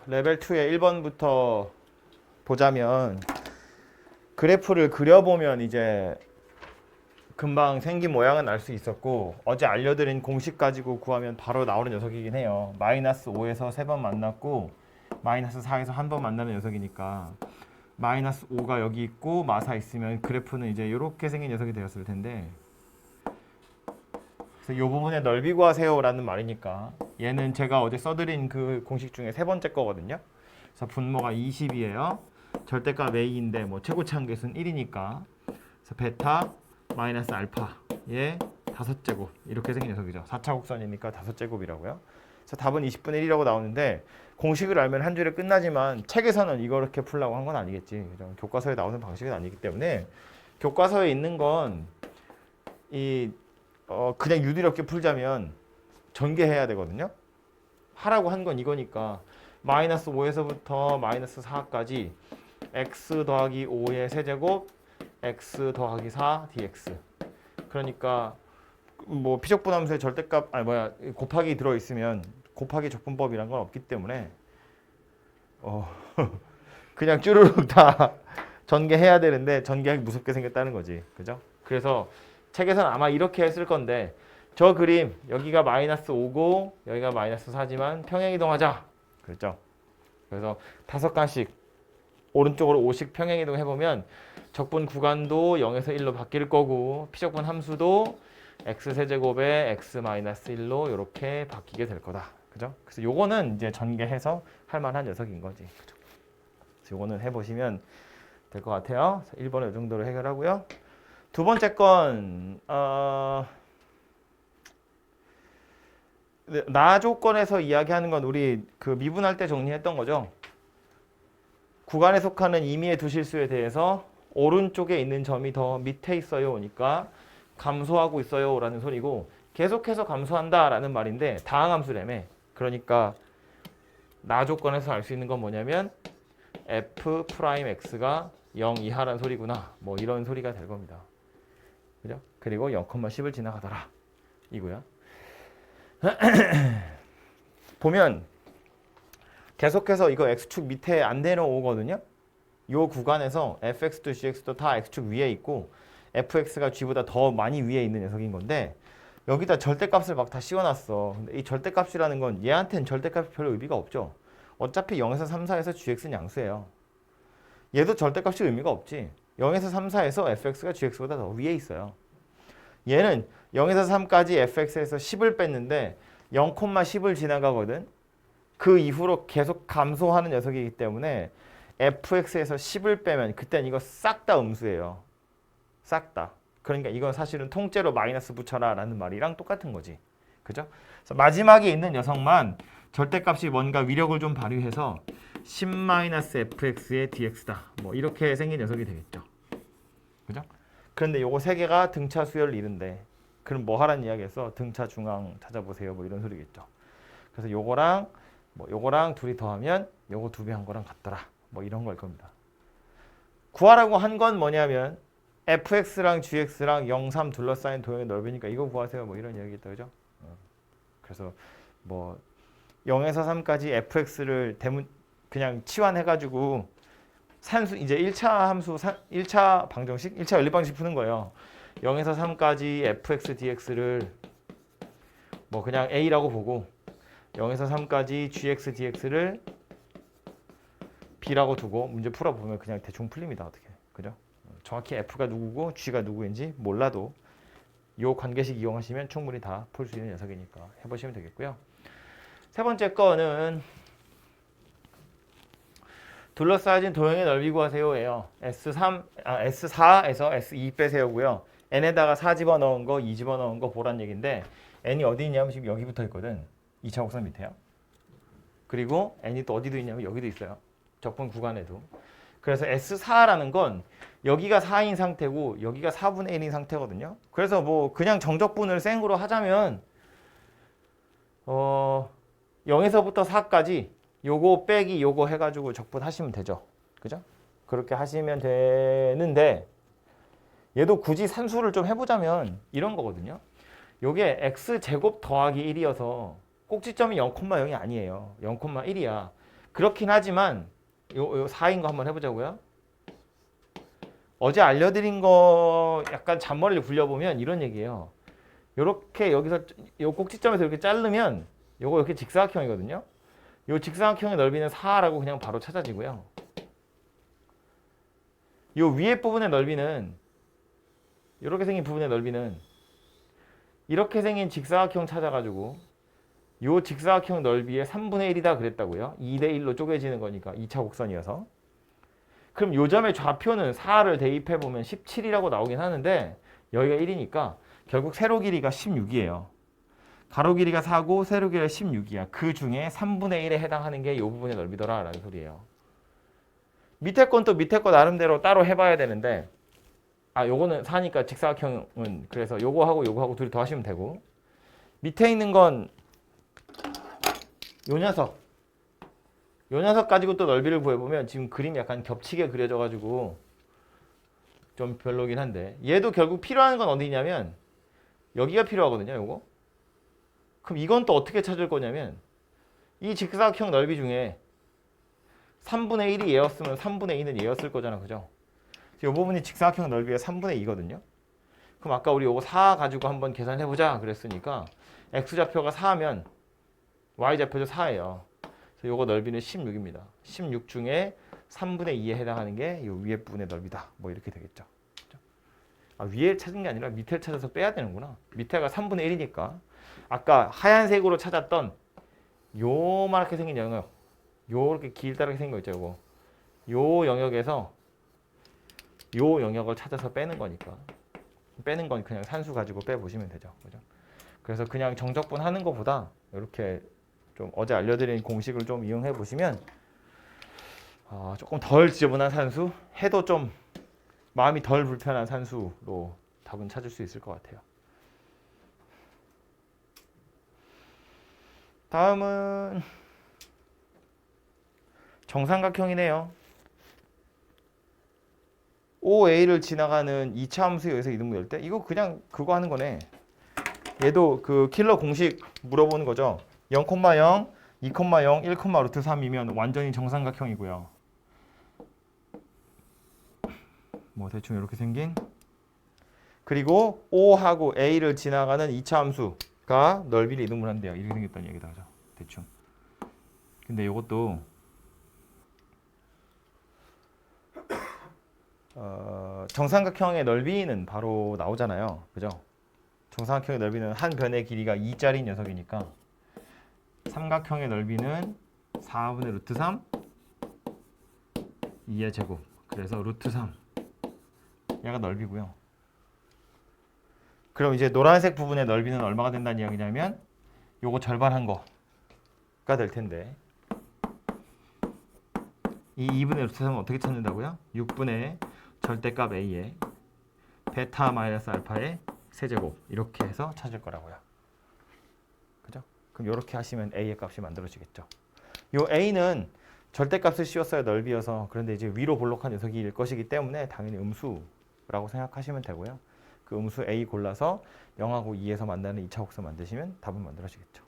레벨 2의 1번부터 보자면 그래프를 그려보면 이제 금방 생긴 모양은 알 수 있었고 어제 알려드린 공식 가지고 구하면 바로 나오는 녀석이긴 해요. 마이너스 5에서 3번 만났고 마이너스 4에서 한 번 만나는 녀석이니까 마이너스 5가 여기 있고 마사 있으면 그래프는 이제 이렇게 생긴 녀석이 되었을 텐데 그래서 이 부분에 넓이 구하세요 라는 말이니까 얘는 제가 어제 써드린 그 공식 중에 세 번째 거거든요. 그래서 분모가 20이에요. 절대값 a인데 뭐 최고치 한계수는 1이니까 그래서 베타 마이너스 알파의 5제곱 이렇게 생긴 녀석이죠. 4차 곡선이니까 5제곱이라고요. 그래서 답은 20분의 1이라고 나오는데 공식을 알면 한 줄에 끝나지만 책에서는 이렇게 풀라고 한 건 아니겠지. 그죠? 교과서에 나오는 방식은 아니기 때문에 교과서에 있는 건 그냥 유도롭게 풀자면 전개해야 되거든요. 하라고 한 건 이거니까 마이너스 5에서부터 마이너스 4까지 x 더하기 5의 세제곱 x 더하기 4 dx. 그러니까 뭐 피적분함수의 절대값 곱하기 들어있으면 곱하기 적분법이란 건 없기 때문에 그냥 쭈루룩 다 전개해야 되는데 전개하기 무섭게 생겼다는 거지. 그죠? 그래서 책에서는 아마 이렇게 했을 건데 저 그림 여기가 마이너스 5고 여기가 마이너스 4지만 평행이동하자 그랬죠. 그래서 5칸씩 오른쪽으로 5씩 평행이동 해보면 적분 구간도 0에서 1로 바뀔 거고 피적분 함수도 x세제곱에 x-1로 이렇게 바뀌게 될 거다. 그죠? 그래서 요거는 이제 전개해서 할 만한 녀석인 거지. 그죠? 그래서 요거는 해보시면 될 것 같아요. 1번은 이 정도로 해결하고요. 두 번째 건 나 조건에서 이야기하는 건 우리 그 미분할 때 정리했던 거죠. 구간에 속하는 임의의 두 실수에 대해서 오른쪽에 있는 점이 더 밑에 있어요니까 감소하고 있어요 라는 소리고 계속해서 감소한다 라는 말인데 다항함수라며. 그러니까 나 조건에서 알 수 있는 건 뭐냐면 f'x가 0 이하라는 소리구나 뭐 이런 소리가 될 겁니다. 그죠? 그리고 0,10을 지나가더라 이거야. 보면 계속해서 이거 x축 밑에 안 내려오거든요. 요 구간에서 fx도 gx도 다 x축 위에 있고 fx가 g보다 더 많이 위에 있는 녀석인 건데 여기다 절대값을 막 다 씌워놨어. 근데 이 절대값이라는 건 얘한테는 절대값이 별 의미가 없죠. 어차피 0에서 3, 4에서 gx는 양수예요. 얘도 절대값이 의미가 없지. 0에서 3, 4에서 fx가 gx보다 더 위에 있어요. 얘는 0에서 3까지 fx에서 10을 뺐는데 0,10을 지나가거든. 그 이후로 계속 감소하는 녀석이기 때문에 fx에서 10을 빼면 그땐 이거 싹 다 음수예요. 싹 다. 그러니까 이건 사실은 통째로 마이너스 붙여라 라는 말이랑 똑같은 거지. 그죠? 그래서 마지막에 있는 녀석만 절대값이 뭔가 위력을 좀 발휘해서 10-fx의 dx다. 뭐 이렇게 생긴 녀석이 되겠죠. 그죠? 그런데 요거 세 개가 등차 수열을 이룬대. 그럼 뭐 하라는 이야기에서 등차 중앙 찾아보세요. 뭐 이런 소리겠죠. 그래서 요거랑 둘이 더하면 요거 2배 한 거랑 같더라. 뭐 이런 걸 겁니다. 구하라고 한 건 뭐냐면 fx랑 gx랑 0, 3 둘러싸인 도형의 넓이니까 이거 구하세요. 뭐 이런 이야기겠다. 그죠? 그래서 뭐 0에서 3까지 fx를 그냥 치환해가지고 산수 이제 1차 함수 1차 방정식, 1차 연립 방식 푸는 거예요. 0에서 3까지 fx dx를 뭐 그냥 a라고 보고 0에서 3까지 gx dx를 b라고 두고 문제 풀어보면 그냥 대충 풀립니다. 어떻게. 그죠? 정확히 f가 누구고 g가 누구인지 몰라도 이 관계식 이용하시면 충분히 다 풀 수 있는 녀석이니까 해보시면 되겠고요. 세 번째 거는 둘러싸여진 도형의 넓이 구하세요예요. S4에서 S2 빼세요고요. n에다가 4 집어넣은 거, 2 집어넣은 거 보란 얘기인데 n이 어디 있냐면 지금 여기 붙어 있거든. 2차 곡선 밑에요. 그리고 n이 또 어디도 있냐면 여기도 있어요. 적분 구간에도. 그래서 S4라는 건 여기가 4인 상태고 여기가 4분의 1인 상태거든요. 그래서 뭐 그냥 정적분을 생으로 하자면 0에서부터 4까지 요거 빼기 요거 해가지고 적분하시면 되죠. 그죠? 그렇게 하시면 되는데 얘도 굳이 산수를 좀 해보자면 이런 거거든요. 요게 x제곱 더하기 1이어서 꼭지점이 0,0이 아니에요. 0,1이야. 그렇긴 하지만 요 4인 거 한번 해보자고요. 어제 알려드린 거 약간 잔머리를 굴려보면 이런 얘기예요. 요렇게 여기서 요 꼭지점에서 이렇게 자르면 요거 이렇게 직사각형이거든요. 요 직사각형의 넓이는 4라고 그냥 바로 찾아지고요. 요 위에 부분의 넓이는 이렇게 생긴 부분의 넓이는 이렇게 생긴 직사각형 찾아가지고 요 직사각형 넓이의 3분의 1이다 그랬다고요. 2대 1로 쪼개지는 거니까 2차 곡선이어서. 그럼 요 점의 좌표는 4를 대입해 보면 17이라고 나오긴 하는데 여기가 1이니까 결국 세로 길이가 16이에요. 가로 길이가 4고 세로 길이가 16이야. 그 중에 3분의 1에 해당하는 게 이 부분의 넓이더라 라는 소리예요. 밑에 건 또 밑에 거 나름대로 따로 해봐야 되는데 요거는 4니까 직사각형은 그래서 요거하고 둘이 더하시면 되고 밑에 있는 건 요 녀석 가지고 또 넓이를 구해보면 지금 그림이 약간 겹치게 그려져가지고 좀 별로긴 한데 얘도 결국 필요한 건 어디냐면 여기가 필요하거든요. 요거. 그럼 이건 또 어떻게 찾을 거냐면 이 직사각형 넓이 중에 3분의 1이 얘였으면 3분의 2는 얘였을 거잖아. 그죠? 이 부분이 직사각형 넓이의 3분의 2거든요. 그럼 아까 우리 요거 4 가지고 한번 계산해보자 그랬으니까 x좌표가 4면 y좌표도 4예요. 그래서 요거 넓이는 16입니다. 16 중에 3분의 2에 해당하는 게 요 위에 부분의 넓이다. 뭐 이렇게 되겠죠. 그죠? 위에 찾은 게 아니라 밑에 찾아서 빼야 되는구나. 밑에가 3분의 1이니까 아까 하얀색으로 찾았던 요만하게 생긴 영역 요렇게 길다랗게 생긴 거 있죠. 요거. 요 영역에서 요 영역을 찾아서 빼는 거니까 빼는 건 그냥 산수 가지고 빼보시면 되죠. 그죠? 그래서 그냥 정적분 하는 것보다 이렇게 좀 어제 알려드린 공식을 좀 이용해 보시면 조금 덜 지저분한 산수 해도 좀 마음이 덜 불편한 산수로 답은 찾을 수 있을 것 같아요. 다음은 정삼각형이네요. OA를 지나가는 2차 함수에 의해서 이등분될 때 이거 그냥 그거 하는 거네. 얘도 그 킬러 공식 물어보는 거죠. 0,0, 2,0, 1, 루트 3이면 완전히 정삼각형이고요. 뭐 대충 이렇게 생긴. 그리고 O하고 A를 지나가는 2차 함수가 넓이를 이등분한대요. 이렇게 생겼다는 얘기다. 그죠? 대충. 근데 이것도 정삼각형의 넓이는 바로 나오잖아요. 그죠? 정삼각형의 넓이는 한 변의 길이가 2짜리 녀석이니까 삼각형의 넓이는 4분의 루트 3 2의 제곱. 그래서 루트 3 얘가 넓이고요. 그럼 이제 노란색 부분의 넓이는 얼마가 된다는 이야기냐면 요거 절반한 거가 될 텐데 이 2분의 루트 3은 어떻게 찾는다고요? 6분의 절대값 a의 베타 마이너스 알파의 세제곱 이렇게 해서 찾을 거라고요. 그죠? 그럼 이렇게 하시면 a의 값이 만들어지겠죠. 요 a는 절대값을 씌웠어야 넓이여서 그런데 이제 위로 볼록한 녀석일 것이기 때문에 당연히 음수라고 생각하시면 되고요. 그 음수 a 골라서 0하고 2에서 만나는 2차 곡선 만드시면 답은 만들어지겠죠.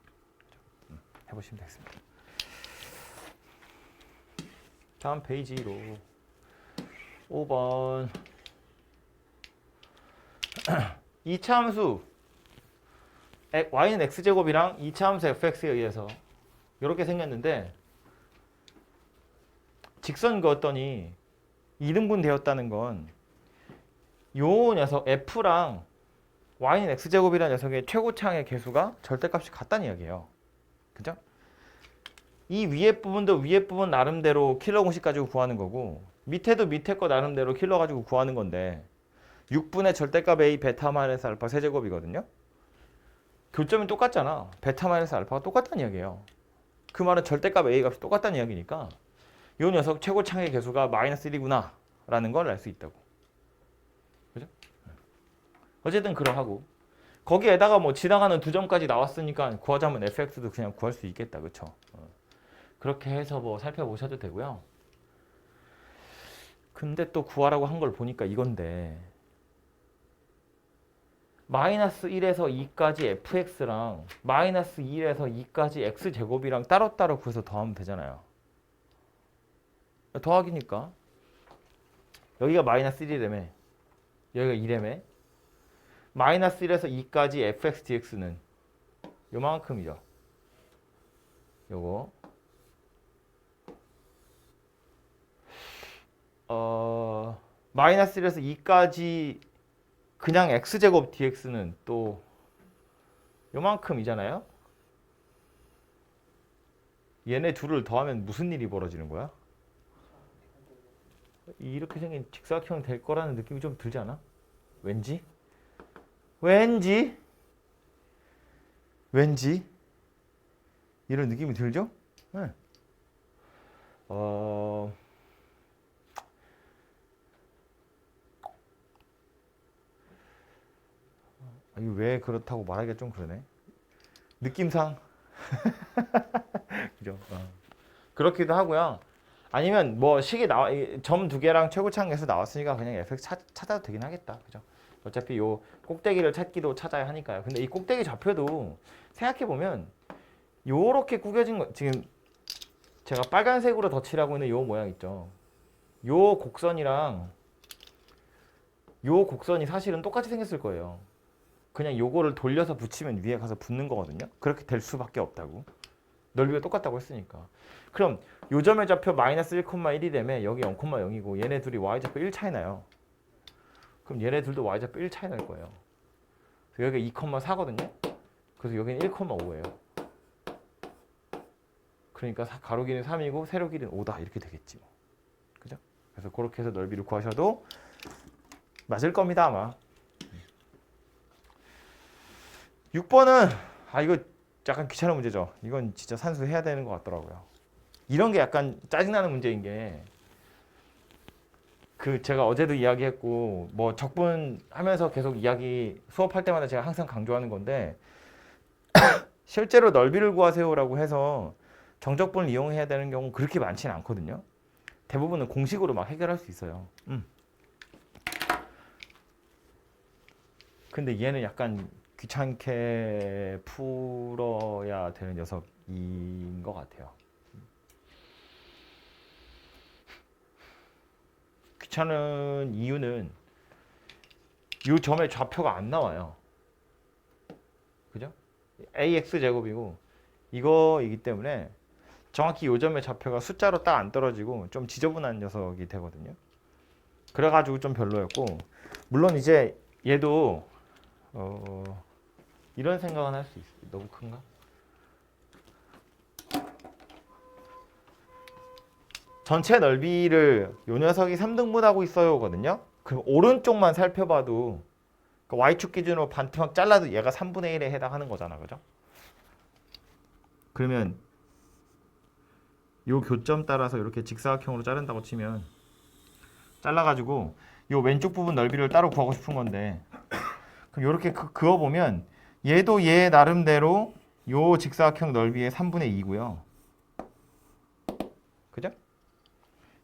그죠? 해보시면 되겠습니다. 다음 페이지로 5번 2차 함수 y는 x제곱이랑 2차 함수 fx에 의해서 이렇게 생겼는데 직선 그었더니 이등분 되었다는 건 요 녀석 f랑 y는 x제곱이라는 녀석의 최고차항의 개수가 절대값이 같다는 이야기예요. 그죠? 이 위에 부분도 위에 부분 나름대로 킬러 공식 가지고 구하는 거고 밑에도 밑에 거 나름대로 킬러 가지고 구하는 건데 6분의 절대값 a 베타 마이너스 알파 세제곱이거든요. 교점이 똑같잖아. 베타 마이너스 알파가 똑같다는 이야기예요. 그 말은 절대값 a 값이 똑같다는 이야기니까 이 녀석 최고차항의 개수가 마이너스 1이구나 라는 걸 알 수 있다고. 그죠? 어쨌든 그러하고 거기에다가 뭐 지나가는 두 점까지 나왔으니까 구하자면 fx도 그냥 구할 수 있겠다. 그쵸? 그렇게 해서 뭐 살펴보셔도 되고요. 근데 또 구하라고 한 걸 보니까 이건데 마이너스 1에서 2까지 fx랑 마이너스 1에서 2까지 x제곱이랑 따로따로 구해서 더하면 되잖아요. 더하기니까 여기가 마이너스 1이라며 여기가 2라며 마이너스 1에서 2까지 fx dx는 요만큼이죠. 요거 마이너스 1에서 2까지 그냥 x제곱 dx는 또 요만큼이잖아요. 얘네 둘을 더하면 무슨 일이 벌어지는 거야? 이렇게 생긴 직사각형 될 거라는 느낌이 좀 들지 않아? 왠지? 이런 느낌이 들죠? 네. 이거 왜 그렇다고 말하기가 좀 그러네. 느낌상 그죠? 그렇기도 하고요. 아니면 뭐 식이 나와 점 두 개랑 최고차항에서 나왔으니까 그냥 fx 찾아도 되긴 하겠다. 그죠? 어차피 요 꼭대기를 찾기도 찾아야 하니까요. 근데 이 꼭대기 좌표도 생각해 보면 요렇게 구겨진 거 지금 제가 빨간색으로 덧칠하고 있는 요 모양 있죠. 요 곡선이랑 요 곡선이 사실은 똑같이 생겼을 거예요. 그냥 요거를 돌려서 붙이면 위에 가서 붙는 거거든요. 그렇게 될 수밖에 없다고. 넓이가 똑같다고 했으니까. 그럼 요 점의 좌표 마이너스 1,1이 되면 여기 0,0이고 얘네 둘이 y좌표 1 차이 나요. 그럼 얘네 둘도 y좌표 1 차이 날 거예요. 그래서 여기가 2,4거든요. 그래서 여기는 1,5예요. 그러니까 가로 길이는 3이고 세로 길이는 5다 이렇게 되겠지. 그죠? 그래서 그렇게 해서 넓이를 구하셔도 맞을 겁니다 아마. 6번은 이거 약간 귀찮은 문제죠. 이건 진짜 산수해야 되는 것 같더라고요. 이런 게 약간 짜증나는 문제인 게 제가 어제도 이야기했고 뭐 적분하면서 계속 이야기 수업할 때마다 제가 항상 강조하는 건데 실제로 넓이를 구하세요라고 해서 정적분을 이용해야 되는 경우는 그렇게 많지는 않거든요. 대부분은 공식으로 막 해결할 수 있어요. 근데 얘는 약간 귀찮게 풀어야 되는 녀석인 것 같아요. 귀찮은 이유는 이 점의 좌표가 안 나와요. 그죠? ax 제곱이고 이거이기 때문에 정확히 이 점의 좌표가 숫자로 딱 안 떨어지고 좀 지저분한 녀석이 되거든요. 그래가지고 좀 별로였고 물론 이제 얘도 이런 생각은 할 수 있어요. 너무 큰가? 전체 넓이를 요 녀석이 3등분하고 있어요거든요. 그럼 오른쪽만 살펴봐도 y축 기준으로 반토막 잘라도 얘가 3분의 1에 해당하는 거잖아. 그죠? 그러면 요 교점 따라서 이렇게 직사각형으로 자른다고 치면 잘라가지고 요 왼쪽 부분 넓이를 따로 구하고 싶은 건데 그럼 이렇게 그어보면 얘도 얘 나름대로 요 직사각형 넓이의 3분의 2고요. 그죠?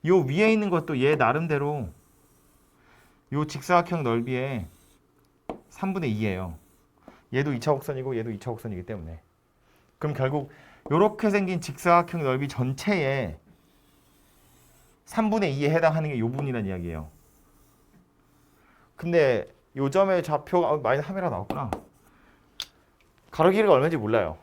요 위에 있는 것도 얘 나름대로 요 직사각형 넓이의 3분의 2예요. 얘도 2차 곡선이고 얘도 2차 곡선이기 때문에. 그럼 결국 요렇게 생긴 직사각형 넓이 전체에 3분의 2에 해당하는 게 요 부분이란 이야기예요. 근데 요 점의 좌표가 마이너스 3이라 나왔구나. 가로 길이가 얼마인지 몰라요.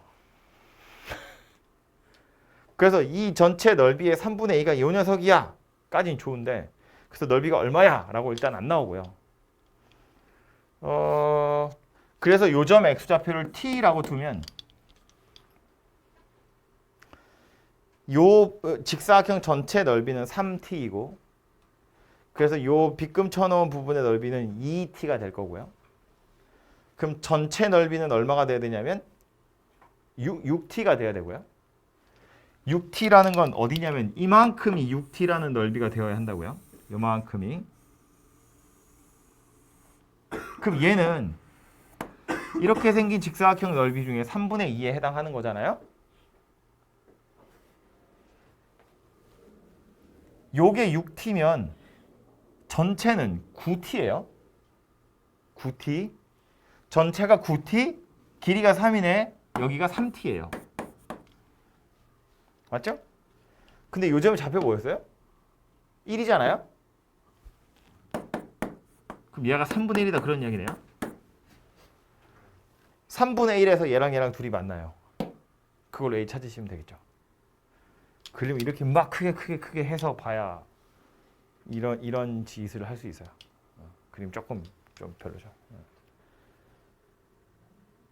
그래서 이 전체 넓이의 3분의 2가 요 녀석이야 까지는 좋은데 그래서 넓이가 얼마야? 라고 일단 안 나오고요. 그래서 요 점의 x좌표를 t라고 두면 요 직사각형 전체 넓이는 3t이고 그래서 요 빗금 쳐놓은 부분의 넓이는 2t가 될 거고요. 그럼 전체 넓이는 얼마가 돼야 되냐면 6t가 돼야 되고요. 6t라는 건 어디냐면 이만큼이 6t라는 넓이가 되어야 한다고요. 요만큼이. 그럼 얘는 이렇게 생긴 직사각형 넓이 중에 3분의 2에 해당하는 거잖아요. 요게 6t면 전체는 9t예요. 9t. 전체가 9t, 길이가 3이네. 여기가 3t예요. 맞죠? 근데 요점의 좌표 뭐였어요? 1이잖아요? 그럼 얘가 3분의 1이다 그런 이야기네요. 3분의 1에서 얘랑 둘이 만나요. 그걸 A 찾으시면 되겠죠. 그림 이렇게 막 크게 해서 봐야 이런 짓을 할 수 있어요. 그림 조금 좀 별로죠.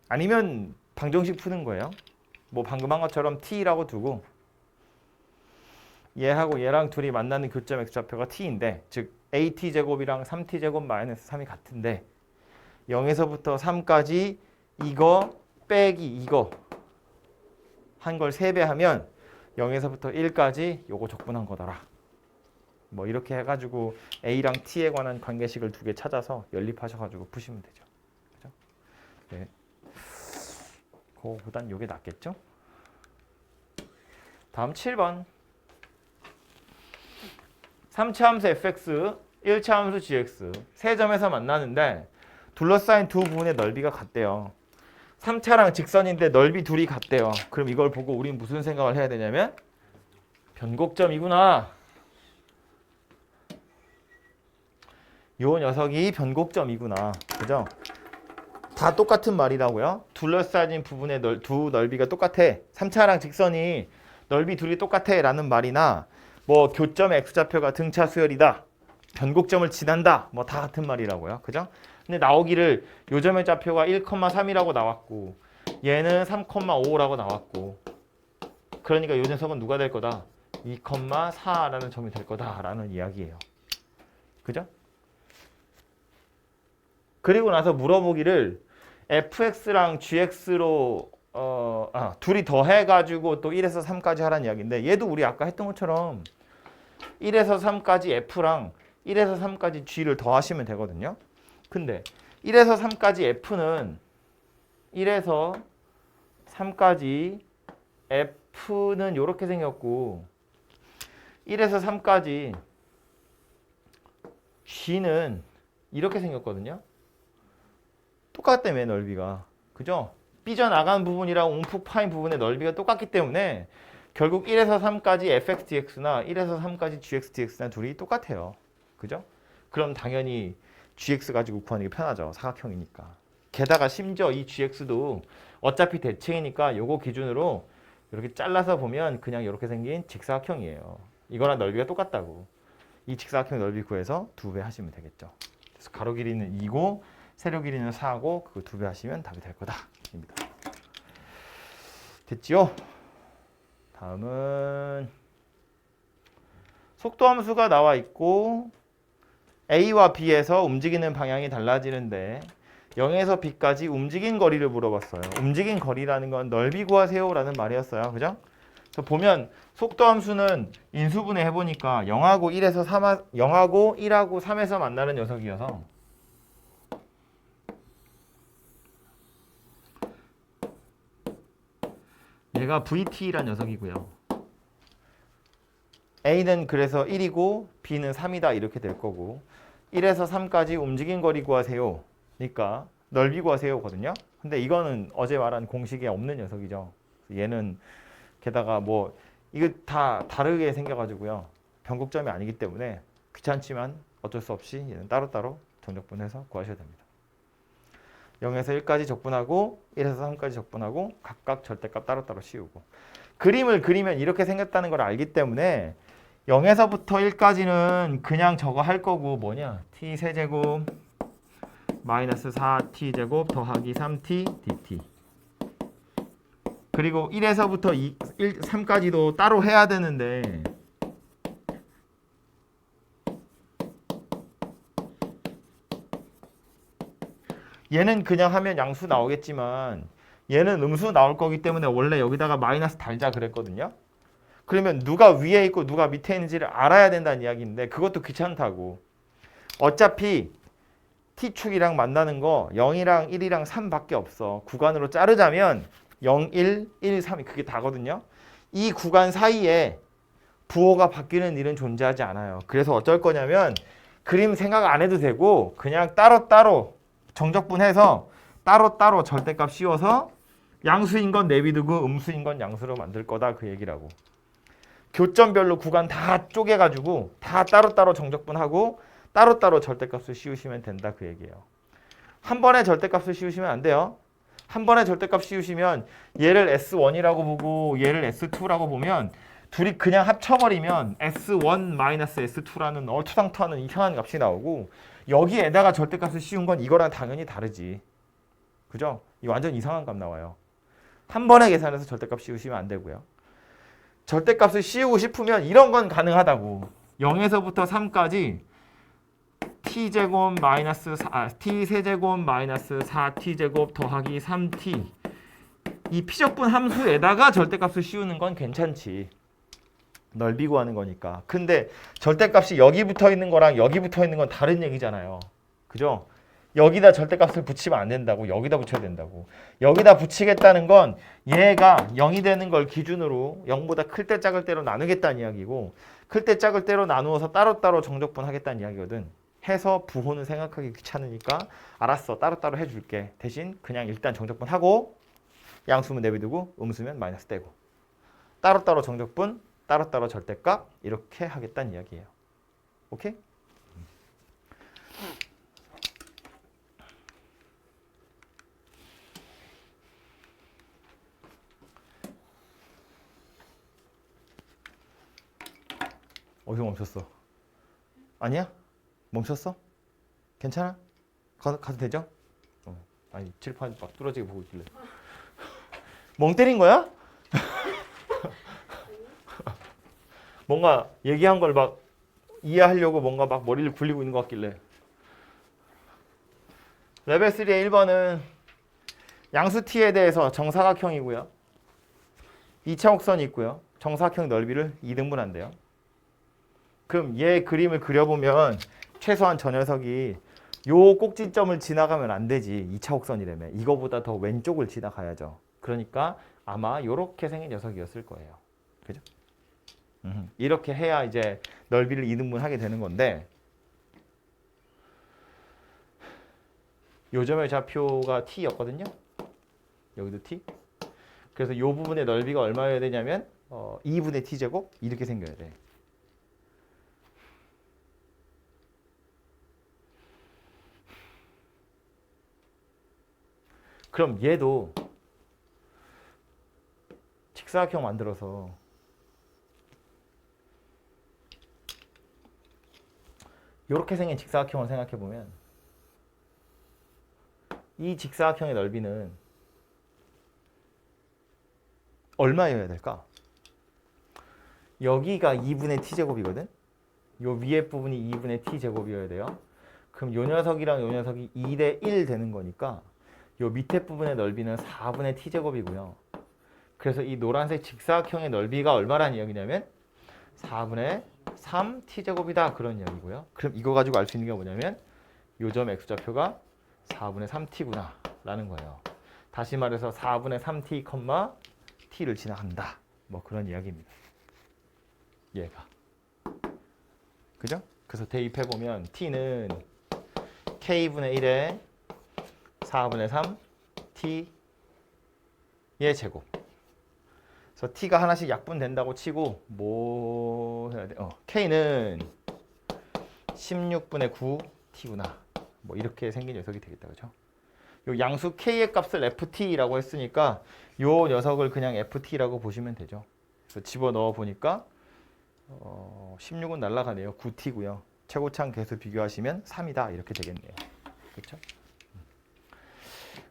아니면 방정식 푸는 거예요. 뭐 방금 한 것처럼 t라고 두고 얘하고 얘랑 둘이 만나는 교점 x좌표가 t인데 즉 at 제곱이랑 3t 제곱 마이너스 3이 같은데 0에서부터 3까지 이거 빼기 이거 한 걸 3배 하면 0에서부터 1까지 요거 적분한 거더라. 뭐 이렇게 해가지고 A랑 T에 관한 관계식을 2개 찾아서 연립하셔가지고 푸시면 되죠. 그죠? 네. 그거보단 요게 낫겠죠? 다음 7번. 3차 함수 fx, 1차 함수 gx 세 점에서 만나는데 둘러싸인 두 부분의 넓이가 같대요. 3차랑 직선인데 넓이 둘이 같대요. 그럼 이걸 보고 우린 무슨 생각을 해야 되냐면 변곡점이구나. 요 녀석이 변곡점이구나. 그죠? 다 똑같은 말이라고요. 둘러싸인 부분의 두 넓이가 똑같아. 3차랑 직선이 넓이 둘이 똑같아 라는 말이나 뭐 교점 x좌표가 등차 수열이다. 변곡점을 지난다. 뭐 다 같은 말이라고요. 그죠? 근데 나오기를 요점의 좌표가 1,3이라고 나왔고 얘는 3,5라고 나왔고 그러니까 요 녀석은 누가 될 거다? 2,4라는 점이 될 거다라는 이야기예요. 그죠? 그리고 나서 물어보기를 fx랑 gx로 둘이 더해가지고 또 1에서 3까지 하라는 이야기인데 얘도 우리 아까 했던 것처럼 1에서 3까지 f랑 1에서 3까지 g를 더하시면 되거든요. 근데 1에서 3까지 f는 1에서 3까지 f는 이렇게 생겼고 1에서 3까지 g는 이렇게 생겼거든요. 똑같다며 넓이가. 그죠? 삐져나간 부분이랑 움푹 파인 부분의 넓이가 똑같기 때문에 결국 1에서 3까지 fx dx나 1에서 3까지 gx dx나 둘이 똑같아요. 그죠? 그럼 당연히 gx 가지고 구하는 게 편하죠. 사각형이니까. 게다가 심지어 이 gx도 어차피 대칭이니까 요거 기준으로 이렇게 잘라서 보면 그냥 이렇게 생긴 직사각형이에요. 이거랑 넓이가 똑같다고. 이 직사각형 넓이 구해서 2배 하시면 되겠죠. 그래서 가로 길이는 2고 세로 길이는 4고 그거 2배 하시면 답이 될 거다. 입니다. 됐지요? 다음은 속도함수가 나와 있고 A와 B에서 움직이는 방향이 달라지는데 0에서 B까지 움직인 거리를 물어봤어요. 움직인 거리라는 건 넓이 구하세요 라는 말이었어요. 그죠? 그래서 보면 속도함수는 인수분해 해보니까 0하고 1하고 3에서 만나는 녀석이어서 얘가 VT라는 녀석이고요. A는 그래서 1이고 B는 3이다 이렇게 될 거고 1에서 3까지 움직인 거리 구하세요. 그러니까 넓이 구하세요거든요. 근데 이거는 어제 말한 공식에 없는 녀석이죠. 얘는 게다가 뭐 이거 다 다르게 생겨가지고요. 변곡점이 아니기 때문에 귀찮지만 어쩔 수 없이 얘는 따로따로 정적분해서 구하셔야 됩니다. 0에서 1까지 적분하고 1에서 3까지 적분하고 각각 절대값 따로따로 씌우고 그림을 그리면 이렇게 생겼다는 걸 알기 때문에 0에서부터 1까지는 그냥 저거 할 거고 뭐냐 t 세제곱 마이너스 4t 제곱 더하기 3t dt 그리고 1에서부터 3까지도 따로 해야 되는데 얘는 그냥 하면 양수 나오겠지만 얘는 음수 나올 거기 때문에 원래 여기다가 마이너스 달자 그랬거든요. 그러면 누가 위에 있고 누가 밑에 있는지를 알아야 된다는 이야기인데 그것도 귀찮다고. 어차피 t축이랑 만나는 거 0이랑 1이랑 3밖에 없어. 구간으로 자르자면 0, 1, 1, 3이 그게 다거든요. 이 구간 사이에 부호가 바뀌는 일은 존재하지 않아요. 그래서 어쩔 거냐면 그림 생각 안 해도 되고 그냥 따로따로 정적분해서 따로따로 절대값 씌워서 양수인 건 내비두고 음수인 건 양수로 만들 거다 그 얘기라고. 교점별로 구간 다 쪼개가지고 다 따로따로 정적분하고 따로따로 절대값을 씌우시면 된다 그 얘기예요. 한 번에 절대값을 씌우시면 안 돼요. 한 번에 절대값 씌우시면 얘를 S1이라고 보고 얘를 S2라고 보면 둘이 그냥 합쳐버리면 S1-S2라는 얼토당토하는 이상한 값이 나오고 여기에다가 절대값을 씌운 건 이거랑 당연히 다르지. 그죠? 이 완전 이상한 값 나와요. 한 번에 계산해서 절대값 씌우시면 안 되고요. 절대값을 씌우고 싶으면 이런 건 가능하다고. 0에서부터 3까지 t제곱 마이너스 4, t세제곱 마이너스 4t제곱 더하기 3t 이 피적분 함수에다가 절대값을 씌우는 건 괜찮지. 넓이 구하는 거니까. 근데 절대값이 여기 붙어 있는 거랑 여기 붙어 있는 건 다른 얘기잖아요. 그죠? 여기다 절대값을 붙이면 안 된다고. 여기다 붙여야 된다고. 여기다 붙이겠다는 건 얘가 0이 되는 걸 기준으로 0보다 클 때 작을 때로 나누겠다는 이야기고 클 때 작을 때로 나누어서 따로따로 정적분 하겠다는 이야기거든. 해서 부호는 생각하기 귀찮으니까 알았어. 따로따로 해줄게. 대신 그냥 일단 정적분 하고 양수면 내비두고 음수면 마이너스 떼고 따로따로 정적분 따로따로 절대값 이렇게 하겠다는 이야기예요. 오케이? 어디서 멈췄어? 아니야? 멈췄어? 괜찮아? 가도 되죠? 아니 칠판 막 뚫어지게 보고 있길래 멍 때린 거야? 뭔가 얘기한 걸 막 이해하려고 뭔가 막 머리를 굴리고 있는 것 같길래. 레벨 3의 1번은 양수 t에 대해서 정사각형이고요. 2차 곡선이 있고요. 정사각형 넓이를 2등분한대요. 그럼 얘 그림을 그려보면 최소한 저 녀석이 요 꼭지점을 지나가면 안 되지. 2차 곡선이라며. 이거보다 더 왼쪽을 지나가야죠. 그러니까 아마 요렇게 생긴 녀석이었을 거예요. 그죠? 이렇게 해야 이제 넓이를 2등분 하게 되는 건데 요점의 좌표가 t였거든요. 여기도 t. 그래서 이 부분의 넓이가 얼마여야 되냐면 2분의 t제곱 이렇게 생겨야 돼. 그럼 얘도 직사각형 만들어서 이렇게 생긴 직사각형을 생각해보면 이 직사각형의 넓이는 얼마여야 될까? 여기가 2분의 t제곱이거든? 요 위에 부분이 2분의 t제곱이어야 돼요. 그럼 요 녀석이랑 요 녀석이 2대 1 되는 거니까 요 밑에 부분의 넓이는 4분의 t제곱이고요. 그래서 이 노란색 직사각형의 넓이가 얼마란 이야기냐면 4분의 3t제곱이다 그런 이야기고요. 그럼 이거 가지고 알 수 있는 게 뭐냐면 요점 x좌표가 4분의 3t구나 라는 거예요. 다시 말해서 4분의 3t, t를 지나간다. 뭐 그런 이야기입니다. 얘가. 그죠? 그래서 대입해보면 t는 k분의 1에 4분의 3 t의 제곱. 그래서 t가 하나씩 약분된다고 치고 뭐 해야 돼? k는 16분의 9 t구나. 뭐 이렇게 생긴 녀석이 되겠다. 그죠? 요 양수 k의 값을 ft라고 했으니까 요 녀석을 그냥 ft라고 보시면 되죠. 그래서 집어넣어 보니까 16은 날라가네요. 9t고요. 최고창 개수 비교하시면 3이다. 이렇게 되겠네요. 그렇죠?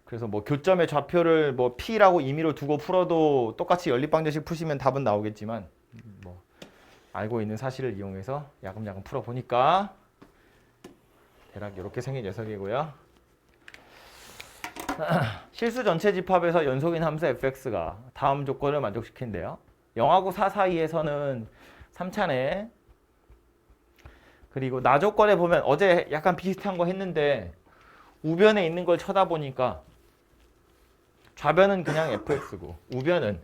그래서 뭐 교점의 좌표를 뭐 p라고 임의로 두고 풀어도 똑같이 연립방정식 푸시면 답은 나오겠지만 뭐 알고 있는 사실을 이용해서 야금야금 풀어보니까 대략 이렇게 생긴 녀석이고요. 실수 전체 집합에서 연속인 함수 fx가 다음 조건을 만족시킨대요. 0하고 4 사이에서는 3차네. 그리고 나 조건에 보면 어제 약간 비슷한 거 했는데 우변에 있는 걸 쳐다보니까 좌변은 그냥 fx고 우변은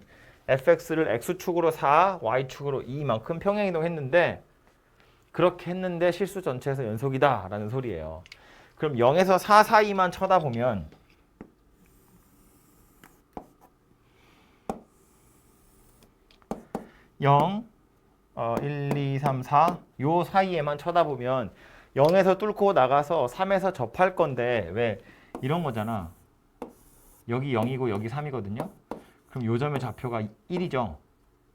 fx를 x축으로 4, y축으로 2만큼 평행이동했는데 그렇게 했는데 실수 전체에서 연속이다 라는 소리예요. 그럼 0에서 4 사이만 쳐다보면 0, 1, 2, 3, 4 요 사이에만 쳐다보면 0에서 뚫고 나가서 3에서 접할 건데 왜 이런 거잖아. 여기 0이고 여기 3이거든요. 그럼 요 점의 좌표가 1이죠.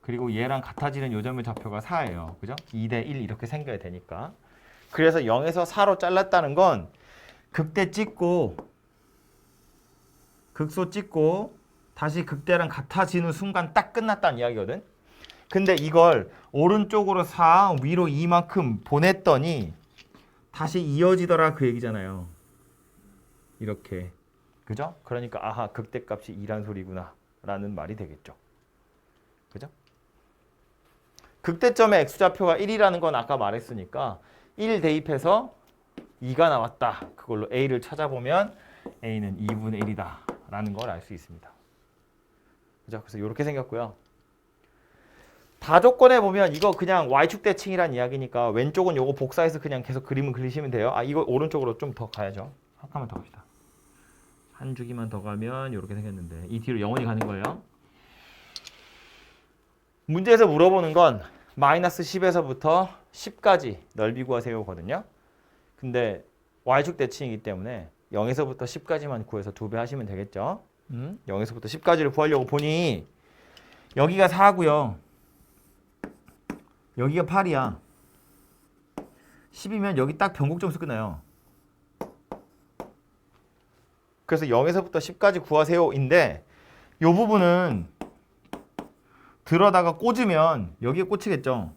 그리고 얘랑 같아지는 요 점의 좌표가 4예요. 그죠? 2대 1 이렇게 생겨야 되니까. 그래서 0에서 4로 잘랐다는 건 극대 찍고 극소 찍고 다시 극대랑 같아지는 순간 딱 끝났다는 이야기거든. 근데 이걸 오른쪽으로 4, 위로 2만큼 보냈더니 다시 이어지더라 그 얘기잖아요. 이렇게. 그죠? 그러니까 아하 극대값이 2란 소리구나 라는 말이 되겠죠. 그죠? 극대점의 x좌표가 1이라는 건 아까 말했으니까 1 대입해서 2가 나왔다. 그걸로 a를 찾아보면 a는 2분의 1이다 라는 걸 알 수 있습니다. 그죠? 그래서 이렇게 생겼고요. 다조건에 보면 이거 그냥 y축 대칭이란 이야기니까 왼쪽은 요거 복사해서 그냥 계속 그림을 그리시면 돼요. 아 이거 오른쪽으로 좀 더 가야죠. 한 칸만 더 갑시다. 한 주기만 더 가면 이렇게 생겼는데 이 뒤로 영원히 가는 거예요. 문제에서 물어보는 건 마이너스 10에서부터 10까지 넓이 구하세요거든요. 근데 y축 대칭이기 때문에 0에서부터 10까지만 구해서 2배 하시면 되겠죠. 0에서부터 10까지를 구하려고 보니 여기가 4고요. 여기가 8이야. 10이면 여기 딱 변곡점수 끝나요. 그래서 0에서부터 10까지 구하세요인데 이 부분은 들어다가 꽂으면 여기에 꽂히겠죠.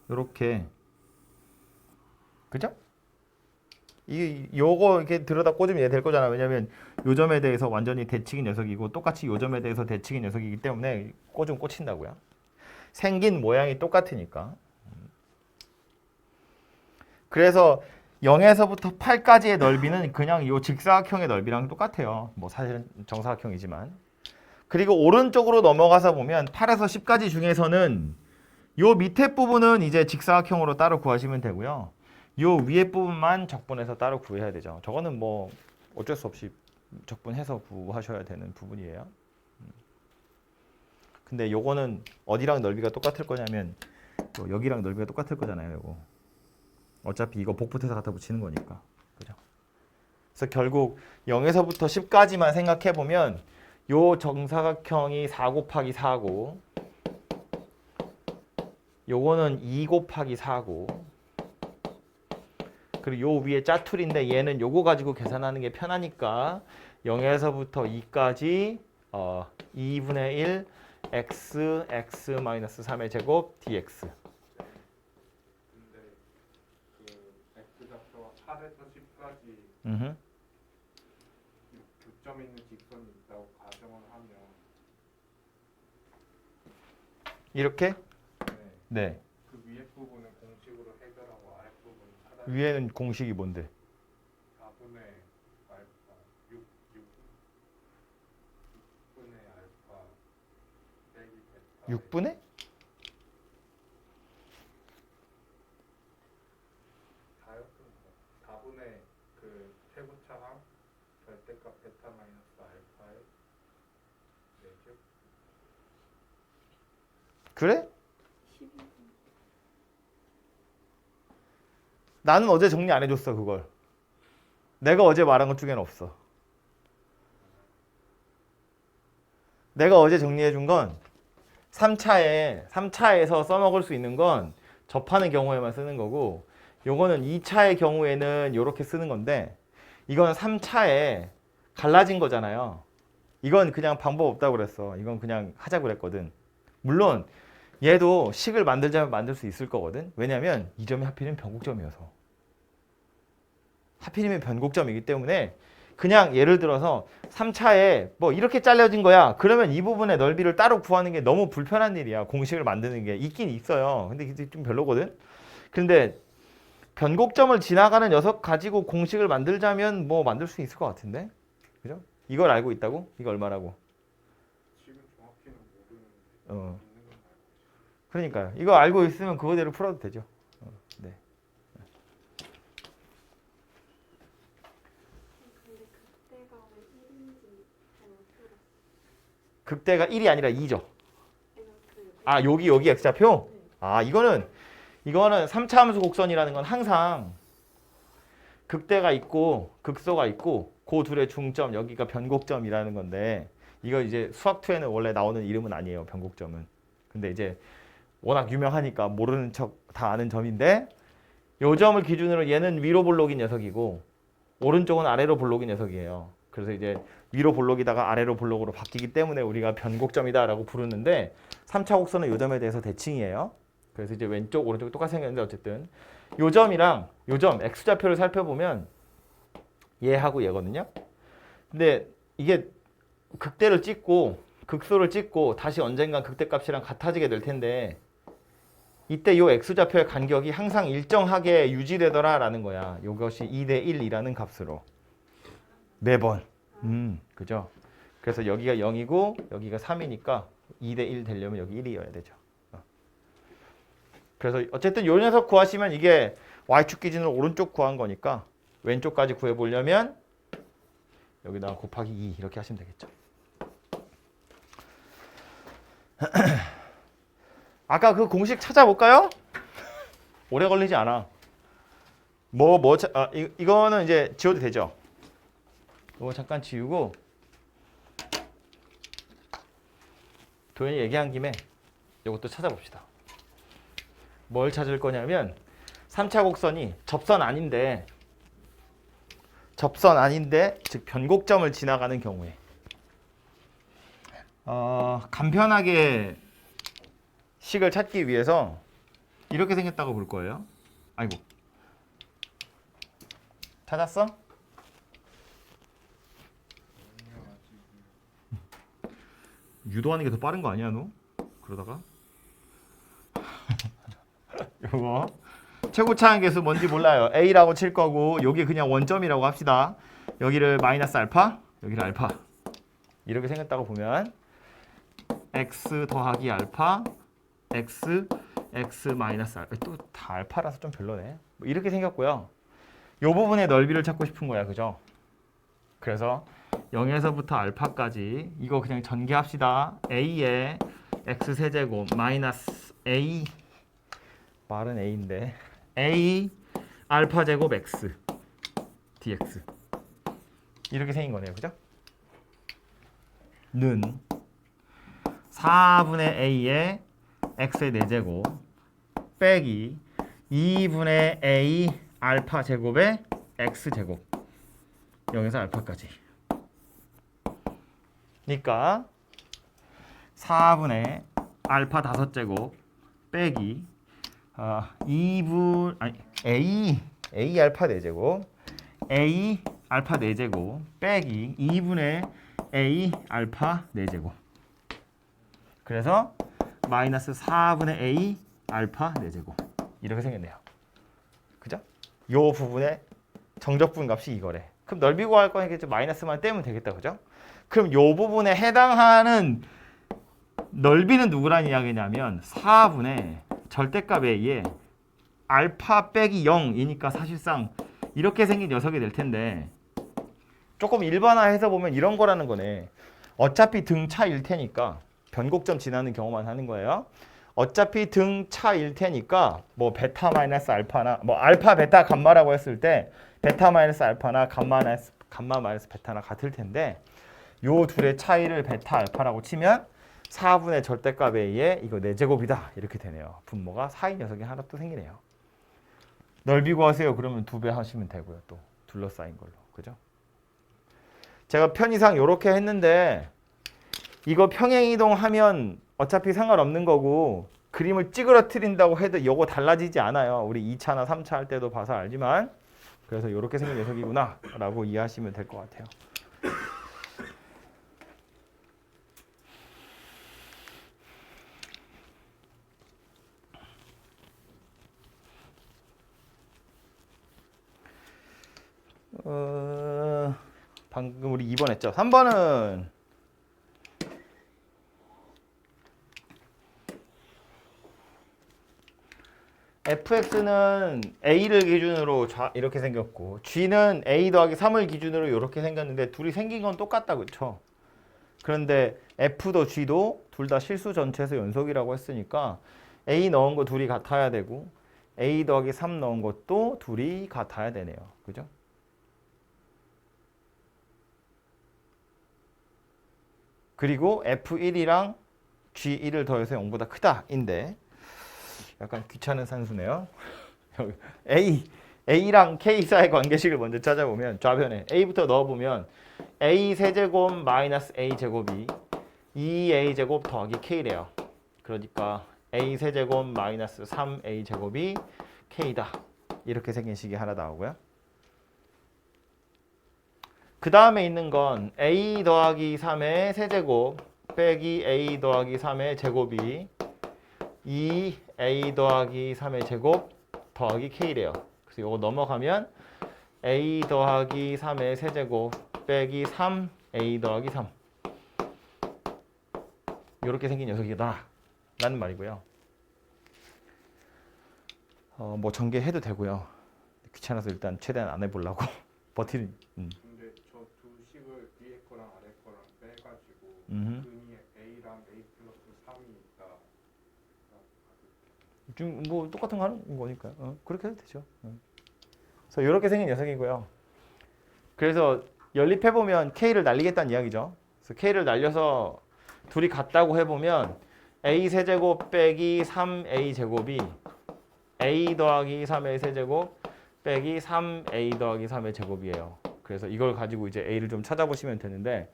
이렇게. 그죠? 요거 이렇게 들어다 꽂으면 얘 될 거잖아. 왜냐면 요 점에 대해서 완전히 대칭인 녀석이고 똑같이 요 점에 대해서 대칭인 녀석이기 때문에 꽂으면 꽂힌다고요. 생긴 모양이 똑같으니까. 그래서 0에서부터 8까지의 넓이는 그냥 요 직사각형의 넓이랑 똑같아요. 뭐 사실은 정사각형이지만. 그리고 오른쪽으로 넘어가서 보면 8에서 10까지 중에서는 요 밑에 부분은 이제 직사각형으로 따로 구하시면 되고요. 요 위에 부분만 적분해서 따로 구해야 되죠. 저거는 뭐 어쩔 수 없이 적분해서 구하셔야 되는 부분이에요. 근데 요거는 어디랑 넓이가 똑같을 거냐면 여기랑 넓이가 똑같을 거잖아요. 요거. 어차피 이거 복붙해서 갖다 붙이는 거니까. 그죠? 그래서 결국 0에서부터 10까지만 생각해 보면 요 정사각형이 4 곱하기 4고 요거는 2 곱하기 4고 그리고 요 위에 짜투리인데 얘는 요거 가지고 계산하는 게 편하니까 0에서부터 2까지 2분의 1 x 3의 제곱 dx. 근데 그 x좌표가 8에서 10까지 교점 있는 직선이 있다고 가정을 하면 이렇게? 네. 네. 그 위에 부분은 공식으로 해결하고 아래 부분은 찾아 위에는 공식이 뭔데? 4분의 알파 6분의 알파 빼기 베타 6분의? 4분의 그 최고차항 절대값 베타 마이너스 알파의 4제 그래? 나는 어제 정리 안 해줬어 그걸. 내가 어제 말한 것 중에는 없어. 내가 어제 정리해 준 건 3차에서 써먹을 수 있는 건 접하는 경우에만 쓰는 거고 요거는 2차의 경우에는 이렇게 쓰는 건데 이건 3차에 갈라진 거잖아요. 이건 그냥 방법 없다고 그랬어. 이건 그냥 하자고 그랬거든. 물론 얘도 식을 만들자면 만들 수 있을 거거든. 왜냐면 이 점이 하필이면 변곡점이어서. 하필이면 변곡점이기 때문에 그냥 예를 들어서 3차에 뭐 이렇게 잘려진 거야. 그러면 이 부분의 넓이를 따로 구하는 게 너무 불편한 일이야. 공식을 만드는 게 있긴 있어요. 근데 이게 좀 별로거든. 근데 변곡점을 지나가는 녀석 가지고 공식을 만들자면 뭐 만들 수 있을 것 같은데. 그죠? 이걸 알고 있다고? 이거 얼마라고? 지금 정확히는 모르는데 어. 있는 건 알고 있어요. 그러니까요. 이거 알고 있으면 그거대로 풀어도 되죠. 네. 근데 그때가 왜 1인지 잘 못 들었어요. 극대가 1이 아니라 2죠. 그러니까 그 아, 여기 x좌표? 아, 이거는 3차 함수 곡선이라는 건 항상 극대가 있고 극소가 있고 그 둘의 중점, 여기가 변곡점이라는 건데, 이거 이제 수학2에는 원래 나오는 이름은 아니에요, 변곡점은. 근데 이제 워낙 유명하니까 모르는 척 다 아는 점인데, 요 점을 기준으로 얘는 위로 볼록인 녀석이고 오른쪽은 아래로 볼록인 녀석이에요. 그래서 이제 위로 볼록이다가 아래로 볼록으로 바뀌기 때문에 우리가 변곡점이다라고 부르는데, 3차 곡선은 요 점에 대해서 대칭이에요. 그래서 이제 왼쪽 오른쪽이 똑같이 생겼는데, 어쨌든 요 점이랑 요 점 x좌표를 살펴보면 얘하고 얘거든요. 근데 이게 극대를 찍고 극소를 찍고 다시 언젠간 극대값이랑 같아지게 될 텐데, 이때 요 x좌표의 간격이 항상 일정하게 유지되더라라는 거야. 이것이 2대 1이라는 값으로 매번. 그죠? 그래서 여기가 0이고 여기가 3이니까 2대 1 되려면 여기 1이어야 되죠. 그래서 어쨌든 요 녀석 구하시면 이게 y축 기준으로 오른쪽 구한 거니까 왼쪽까지 구해보려면 여기다가 곱하기 2 이렇게 하시면 되겠죠. 아까 그 공식 찾아볼까요? 오래 걸리지 않아. 이거는 이제 지워도 되죠. 이거 잠깐 지우고, 도현이 얘기한 김에 이것도 찾아봅시다. 뭘 찾을 거냐면 3차 곡선이 접선 아닌데 즉 변곡점을 지나가는 경우에 간편하게 식을 찾기 위해서 이렇게 생겼다고 볼 거예요. 아이고, 찾았어? 유도하는 게 더 빠른 거 아니야, 너? 그러다가 요거 최고차항 계수 뭔지 몰라요. A라고 칠 거고, 여기 그냥 원점이라고 합시다. 여기를 마이너스 알파, 여기를 알파. 이렇게 생겼다고 보면 x 더하기 알파, x 마이너스 알파. 또 다 알파라서 좀 별로네. 뭐 이렇게 생겼고요. 요 부분의 넓이를 찾고 싶은 거야, 그죠? 그래서 0에서부터 알파까지 이거 그냥 전개합시다. a의 x 세제곱 마이너스 a, 말은 a인데 a 알파 제곱 x dx 이렇게 생긴 거네요, 그죠? 는 4분의 a의 x의 4제곱 빼기 2분의 a 알파 제곱의 x 제곱 0에서 알파까지. 그러니까 4분의 알파 5제곱 빼기 a 알파 4제곱 a 알파 4제곱 빼기 2분의 a 알파 4제곱. 그래서 마이너스 4분의 a 알파 4제곱 이렇게 생겼네요. 그죠? 요 부분의 정적분 값이 이거래. 그럼 넓이 구할 거니까 마이너스만 떼면 되겠다, 그죠? 그럼 요 부분에 해당하는 넓이는 누구란 이야기냐면 4분의 절대값 a에 알파 빼기 0이니까 사실상 이렇게 생긴 녀석이 될 텐데, 조금 일반화해서 보면 이런 거라는 거네. 어차피 등 차일 테니까 변곡점 지나는 경우만 하는 거예요. 어차피 등 차일 테니까 뭐 베타 마이너스 알파나 뭐 알파 베타 감마라고 했을 때 베타 마이너스 알파나 감마 마이너스 베타나 같을 텐데, 요 둘의 차이를 베타 알파라고 치면 4분의 절대값에 의해 이거 4제곱이다 이렇게 되네요. 분모가 4인 녀석이 하나 또 생기네요. 넓이 구하세요. 그러면 2배 하시면 되고요. 또 둘러싸인 걸로, 그죠? 제가 편의상 이렇게 했는데 이거 평행이동하면 어차피 상관없는 거고, 그림을 찌그러뜨린다고 해도 이거 달라지지 않아요. 우리 2차나 3차 할 때도 봐서 알지만. 그래서 이렇게 생긴 녀석이구나 라고 이해하시면 될 것 같아요. 방금 우리 2번 했죠. 3번은 fx는 a를 기준으로 이렇게 생겼고 g는 a 더하기 3을 기준으로 이렇게 생겼는데 둘이 생긴 건 똑같다, 그쵸? 그런데 F도 G도 둘 다 실수 전체에서 연속이라고 했으니까 A 넣은 거 둘이 같아야 되고 A 더하기 3 넣은 것도 둘이 같아야 되네요. 그죠? 그리고 F1이랑 G1을 더해서 0보다 크다 인데 약간 귀찮은 산수네요. A랑 K 사이 관계식을 먼저 찾아보면 좌변에 A부터 넣어보면 A 세제곱 마이너스 A 제곱이 2A 제곱 더하기 K래요. 그러니까 A 세제곱 마이너스 3A 제곱이 K다. 이렇게 생긴 식이 하나 나오고요. 그 다음에 있는 건 A 더하기 3의 세제곱 빼기 A 더하기 3의 제곱이 2A 더하기 3의 제곱 더하기 K래요. 그래서 이거 넘어가면 A 더하기 3의 세제곱 빼기 3A 더하기 3 이렇게 생긴 녀석이다 라는 말이고요. 뭐 전개해도 되고요. 귀찮아서 일단 최대한 안 해보려고 버티는. 근데 저 두 식을 위에 거랑 아래 거랑 빼가지고 근이 A랑 A 플러스 3이 있다. 지금 뭐 똑같은 거 하는 거니까요. 그렇게 해도 되죠. 그래서 이렇게 생긴 녀석이고요. 그래서 연립해보면 K를 날리겠다는 이야기죠. 그래서 K를 날려서 둘이 같다고 해보면 A 세제곱 빼기 3A 제곱이 A 더하기 3의 세제곱 빼기 3A 더하기 3의 제곱이에요. 그래서 이걸 가지고 이제 A를 좀 찾아보시면 되는데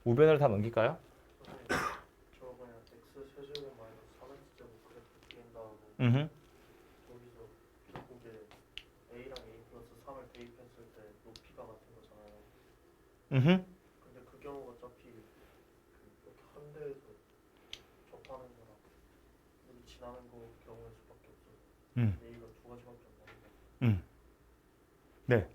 우변을 다 넘길까요? 저 그냥 x 세제곱 마이너스 3x 제곱 그래프 띄운 다음에 여기서 결국에 a랑 a 플러스 3을 대입했을 때 높이가 같은 거잖아요. 근데 그 경우가 어차피 이렇게 한 대에서 접하는 거랑 여기 지나는 거 경우일 수밖에 없어요. a가 두 가지밖에 없는 거. 네,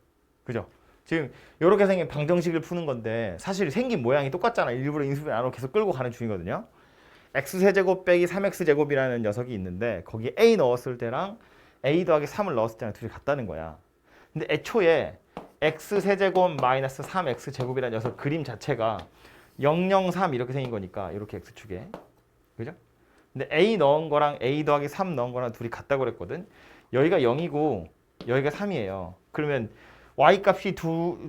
그죠? 지금 이렇게 생긴 방정식을 푸는 건데 사실 생긴 모양이 똑같잖아. 일부러 인수분 안으로 계속 끌고 가는 중이거든요. x세제곱 빼기 3x제곱이라는 녀석이 있는데 거기에 a 넣었을 때랑 a 더하기 3을 넣었을 때랑 둘이 같다는 거야. 근데 애초에 x세제곱 마이너스 3x제곱이라는 녀석 그림 자체가 003 이렇게 생긴 거니까 이렇게 x축에. 그죠? 근데 a 넣은 거랑 a 더하기 3 넣은 거랑 둘이 같다고 그랬거든. 여기가 0이고 여기가 3이에요. 그러면 y값이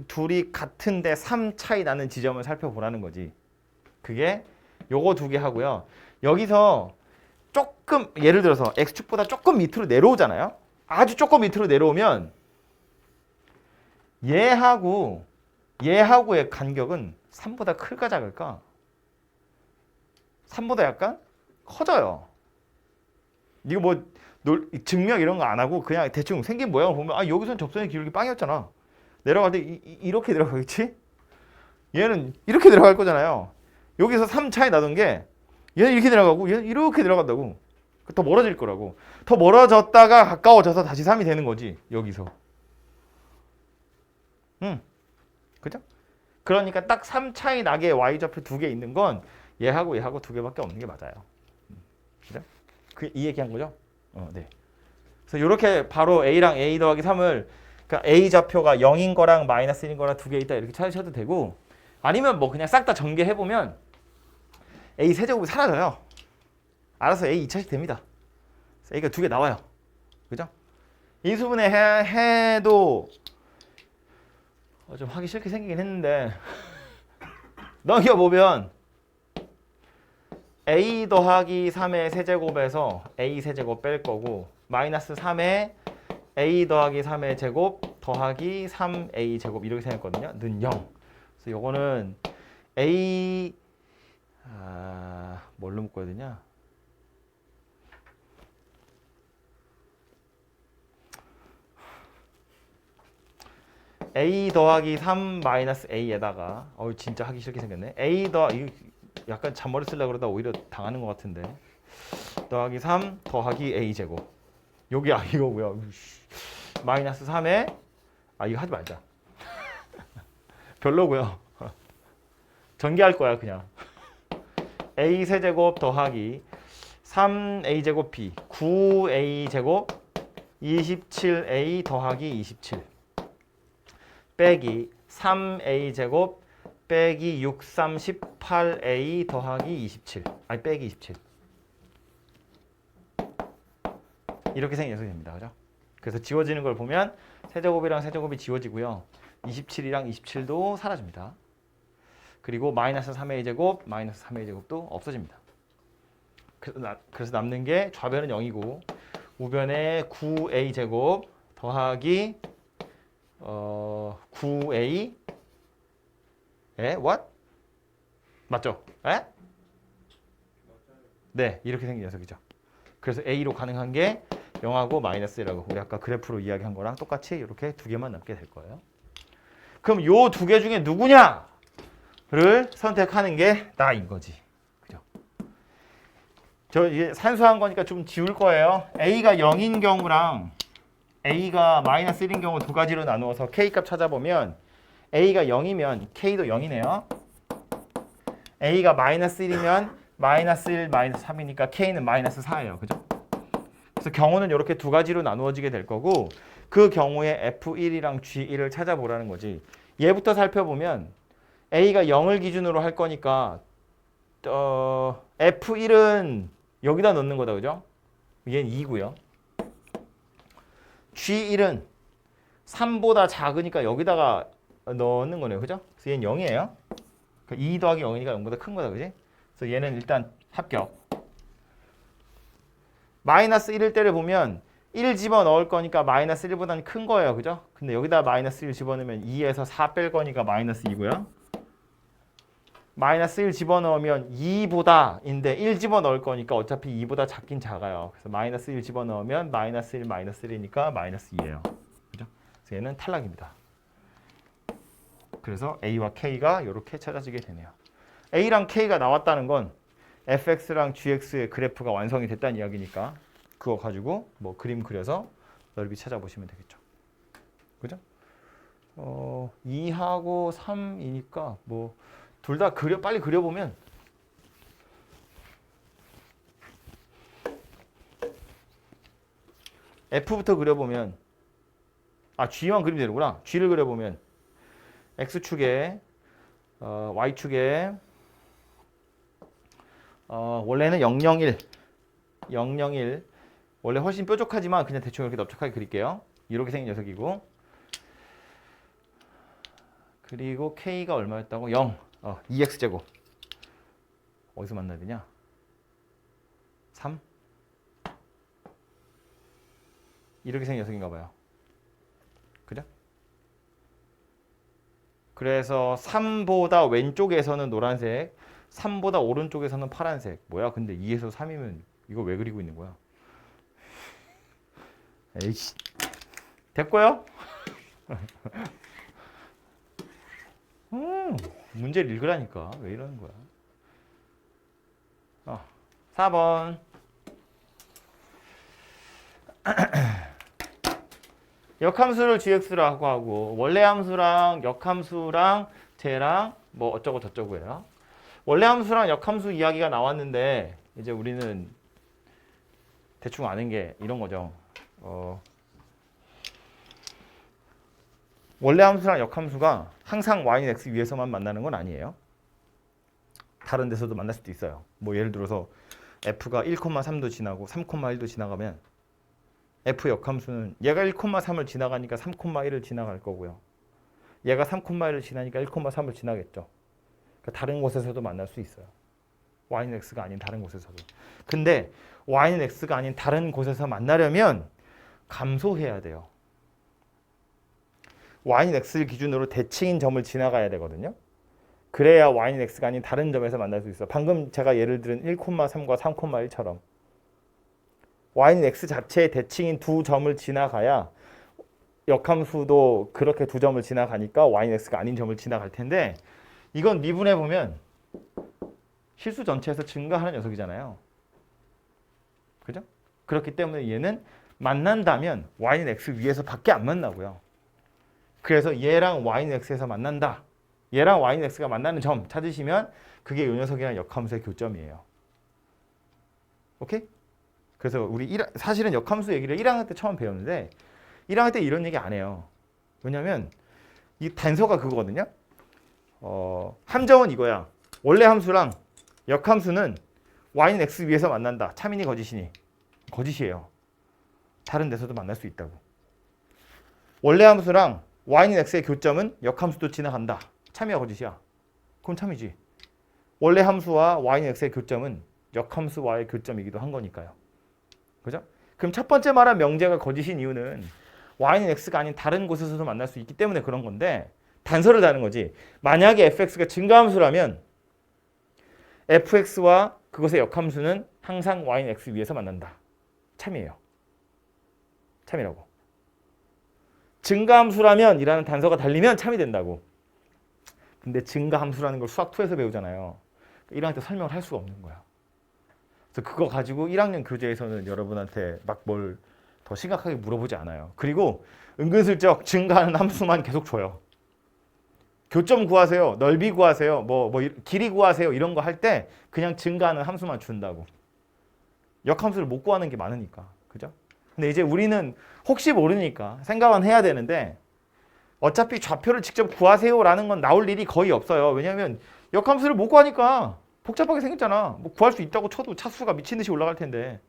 둘이 같은데 3 차이 나는 지점을 살펴보라는 거지. 그게 요거 두 개 하고요. 여기서 조금 예를 들어서 x축보다 조금 밑으로 내려오잖아요. 아주 조금 밑으로 내려오면 얘하고의 간격은 3보다 클까 작을까? 3보다 약간 커져요. 이거 뭐 증명 이런 거 안 하고 그냥 대충 생긴 모양을 보면 아 여기선 접선의 기울기 빵이었잖아. 내려갈 때 이렇게 내려가겠지? 얘는 이렇게 내려갈 거잖아요. 여기서 3 차이 나던 게 얘는 이렇게 내려가고 얘는 이렇게 내려간다고. 더 멀어질 거라고. 더 멀어졌다가 가까워져서 다시 3이 되는 거지. 여기서. 그죠? 그러니까 딱 3 차이 나게 y좌표 두 개 있는 건 얘하고 두 개밖에 없는 게 맞아요. 그죠? 이 얘기한 거죠? 네. 그래서 이렇게 바로 a랑 a 더하기 3을 그러니까 a 좌표가 0인 거랑 마이너스 1인 거랑 두 개 있다 이렇게 찾으셔도 되고 아니면 뭐 그냥 싹 다 전개해 보면 a 세제곱이 사라져요. 알아서 a 2차식 됩니다. a가 두 개 나와요. 그죠? 인수분해 해도 좀 하기 싫게 생기긴 했는데 넘겨보면 a 더하기 3의 세제곱에서 a 세제곱 뺄 거고 마이너스 3의 a 더하기 3의 제곱 더하기 3a 제곱 이렇게 생겼거든요. 는 0. 그래서 요거는 a 뭘로 묶어야 되냐? a 더하기 3 마이너스 a에다가 진짜 하기 싫게 생겼네. a 더하기 약간 잔머리 쓰려고 그러다 오히려 당하는 것 같은데 더하기 3 더하기 a 제곱 여기 이거고요. 마이너스 3에 이거 하지 말자. 별로고요. 전개할 거야 그냥. a 세제곱 더하기 3a 제곱 b 9a 제곱 27a 더하기 27 빼기 3a 제곱 빼기 6, 3, 18a 더하기 27. 아니 빼기 27. 이렇게 생긴 녀석이 됩니다. 그죠? 그래서 지워지는 걸 보면 세제곱이랑 세제곱이 지워지고요. 27이랑 27도 사라집니다. 그리고 마이너스 3a 제곱, 마이너스 3a 제곱도 없어집니다. 그래서 남는 게 좌변은 0이고 우변에 9a 제곱 더하기 9a 에 what? 맞죠? 에? 네, 이렇게 생긴 녀석이죠. 그래서 a로 가능한 게 0하고 마이너스 1하고 우리 아까 그래프로 이야기한 거랑 똑같이 이렇게 두 개만 남게 될 거예요. 그럼 요 두 개 중에 누구냐를 선택하는 게 나인 거지. 그죠? 저 이제 산수한 거니까 좀 지울 거예요. a가 0인 경우랑 a가 마이너스 1인 경우 두 가지로 나누어서 k 값 찾아보면 a가 0이면 k도 0이네요. a가 마이너스 1이면 마이너스 1, 마이너스 3이니까 k는 마이너스 4예요. 그죠? 그래서 경우는 이렇게 두 가지로 나누어지게 될 거고 그 경우에 F1이랑 G1을 찾아보라는 거지. 얘부터 살펴보면 A가 0을 기준으로 할 거니까 F1은 여기다 넣는 거다. 그죠? 얘는 2고요. G1은 3보다 작으니까 여기다가 넣는 거네요. 그죠? 그래서 얘는 0이에요. 2 더하기 0이니까 0보다 큰 거다. 그지? 그래서 얘는 일단 합격. 마이너스 1일 때를 보면 1 집어넣을 거니까 마이너스 1보다는 큰 거예요. 그죠? 근데 여기다 마이너스 1 집어넣으면 2에서 4 뺄 거니까 마이너스 2고요. 마이너스 1 집어넣으면 2보다인데 1 집어넣을 거니까 어차피 2보다 작긴 작아요. 그래서 마이너스 1 집어넣으면 마이너스 1, 마이너스 1이니까 마이너스 2예요. 그죠? 그래서 얘는 탈락입니다. 그래서 A와 K가 이렇게 찾아지게 되네요. A랑 K가 나왔다는 건 fx랑 gx의 그래프가 완성이 됐다는 이야기니까 그거 가지고 뭐 그림 그려서 넓이 찾아보시면 되겠죠. 그죠? 2하고 3이니까 뭐 둘 다 빨리 그려보면 f부터 그려보면 g만 그리면 되는구나. g를 그려보면 x축에 y축에 원래는 001 원래 훨씬 뾰족하지만 그냥 대충 이렇게 넓적하게 그릴게요. 이렇게 생긴 녀석이고 그리고 k가 얼마였다고? 0 2x제곱 어디서 만나야 되냐? 3 이렇게 생긴 녀석인가 봐요. 그죠? 그래서 3보다 왼쪽에서는 노란색 3보다 오른쪽에서는 파란색. 뭐야? 근데 2에서 3이면 이거 왜 그리고 있는 거야? 에이씨. 됐고요. 문제를 읽으라니까. 왜 이러는 거야? 4번. 역함수를 gx라고 하고 원래 함수랑 역함수랑 쟤랑 뭐 어쩌고 저쩌고예요. 원래 함수랑 역함수 이야기가 나왔는데 이제 우리는 대충 아는 게 이런 거죠. 원래 함수랑 역함수가 항상 y는 x 위에서만 만나는 건 아니에요. 다른 데서도 만날 수도 있어요. 뭐 예를 들어서 f가 1,3도 지나고 3,1도 지나가면 f 역함수는 얘가 1,3을 지나가니까 3,1을 지나갈 거고요. 얘가 3,1을 지나니까 1,3을 지나겠죠. 그러니까 다른 곳에서도 만날 수 있어요. y는 x가 아닌 다른 곳에서도. 근데 y는 x가 아닌 다른 곳에서 만나려면 감소해야 돼요. y는 x를 기준으로 대칭인 점을 지나가야 되거든요. 그래야 y는 x가 아닌 다른 점에서 만날 수 있어요. 방금 제가 예를 들은 1,3과 3,1처럼 y는 x 자체의 대칭인 두 점을 지나가야 역함수도 그렇게 두 점을 지나가니까 y는 x가 아닌 점을 지나갈 텐데 이건 미분해 보면 실수 전체에서 증가하는 녀석이잖아요. 그죠? 그렇기 때문에 얘는 만난다면 y는 x 위에서 밖에 안 만나고요. 그래서 얘랑 y는 x에서 만난다. 얘랑 y는 x가 만나는 점 찾으시면 그게 이 녀석이랑 역함수의 교점이에요. 오케이? 그래서 우리 사실은 역함수 얘기를 1학년 때 처음 배웠는데 1학년 때 이런 얘기 안 해요. 왜냐면 이 단서가 그거거든요. 함정은 이거야. 원래 함수랑 역함수는 y는 x 위에서 만난다. 참이니 거짓이니? 거짓이에요. 다른 데서도 만날 수 있다고. 원래 함수랑 y는 x의 교점은 역함수도 지나간다. 참이야 거짓이야? 그럼 참이지. 원래 함수와 y는 x의 교점은 역함수와의 교점이기도 한 거니까요. 그죠? 그럼 첫 번째 말한 명제가 거짓인 이유는 y는 x가 아닌 다른 곳에서도 만날 수 있기 때문에 그런 건데 단서를 다는 거지. 만약에 fx가 증가함수라면 fx와 그것의 역함수는 항상 y는 x 위에서 만난다. 참이에요. 참이라고. 증가함수라면 이라는 단서가 달리면 참이 된다고. 근데 증가함수라는 걸 수학 2에서 배우잖아요. 1학년 때 설명을 할 수가 없는 거야. 그래서 그거 가지고 1학년 교재에서는 여러분한테 막 뭘 더 심각하게 물어보지 않아요. 그리고 은근슬쩍 증가하는 함수만 계속 줘요. 교점 구하세요. 넓이 구하세요. 길이 구하세요. 이런 거 할 때 그냥 증가하는 함수만 준다고. 역함수를 못 구하는 게 많으니까. 그죠? 근데 이제 우리는 혹시 모르니까 생각은 해야 되는데 어차피 좌표를 직접 구하세요라는 건 나올 일이 거의 없어요. 왜냐하면 역함수를 못 구하니까 복잡하게 생겼잖아. 뭐 구할 수 있다고 쳐도 차수가 미친 듯이 올라갈 텐데.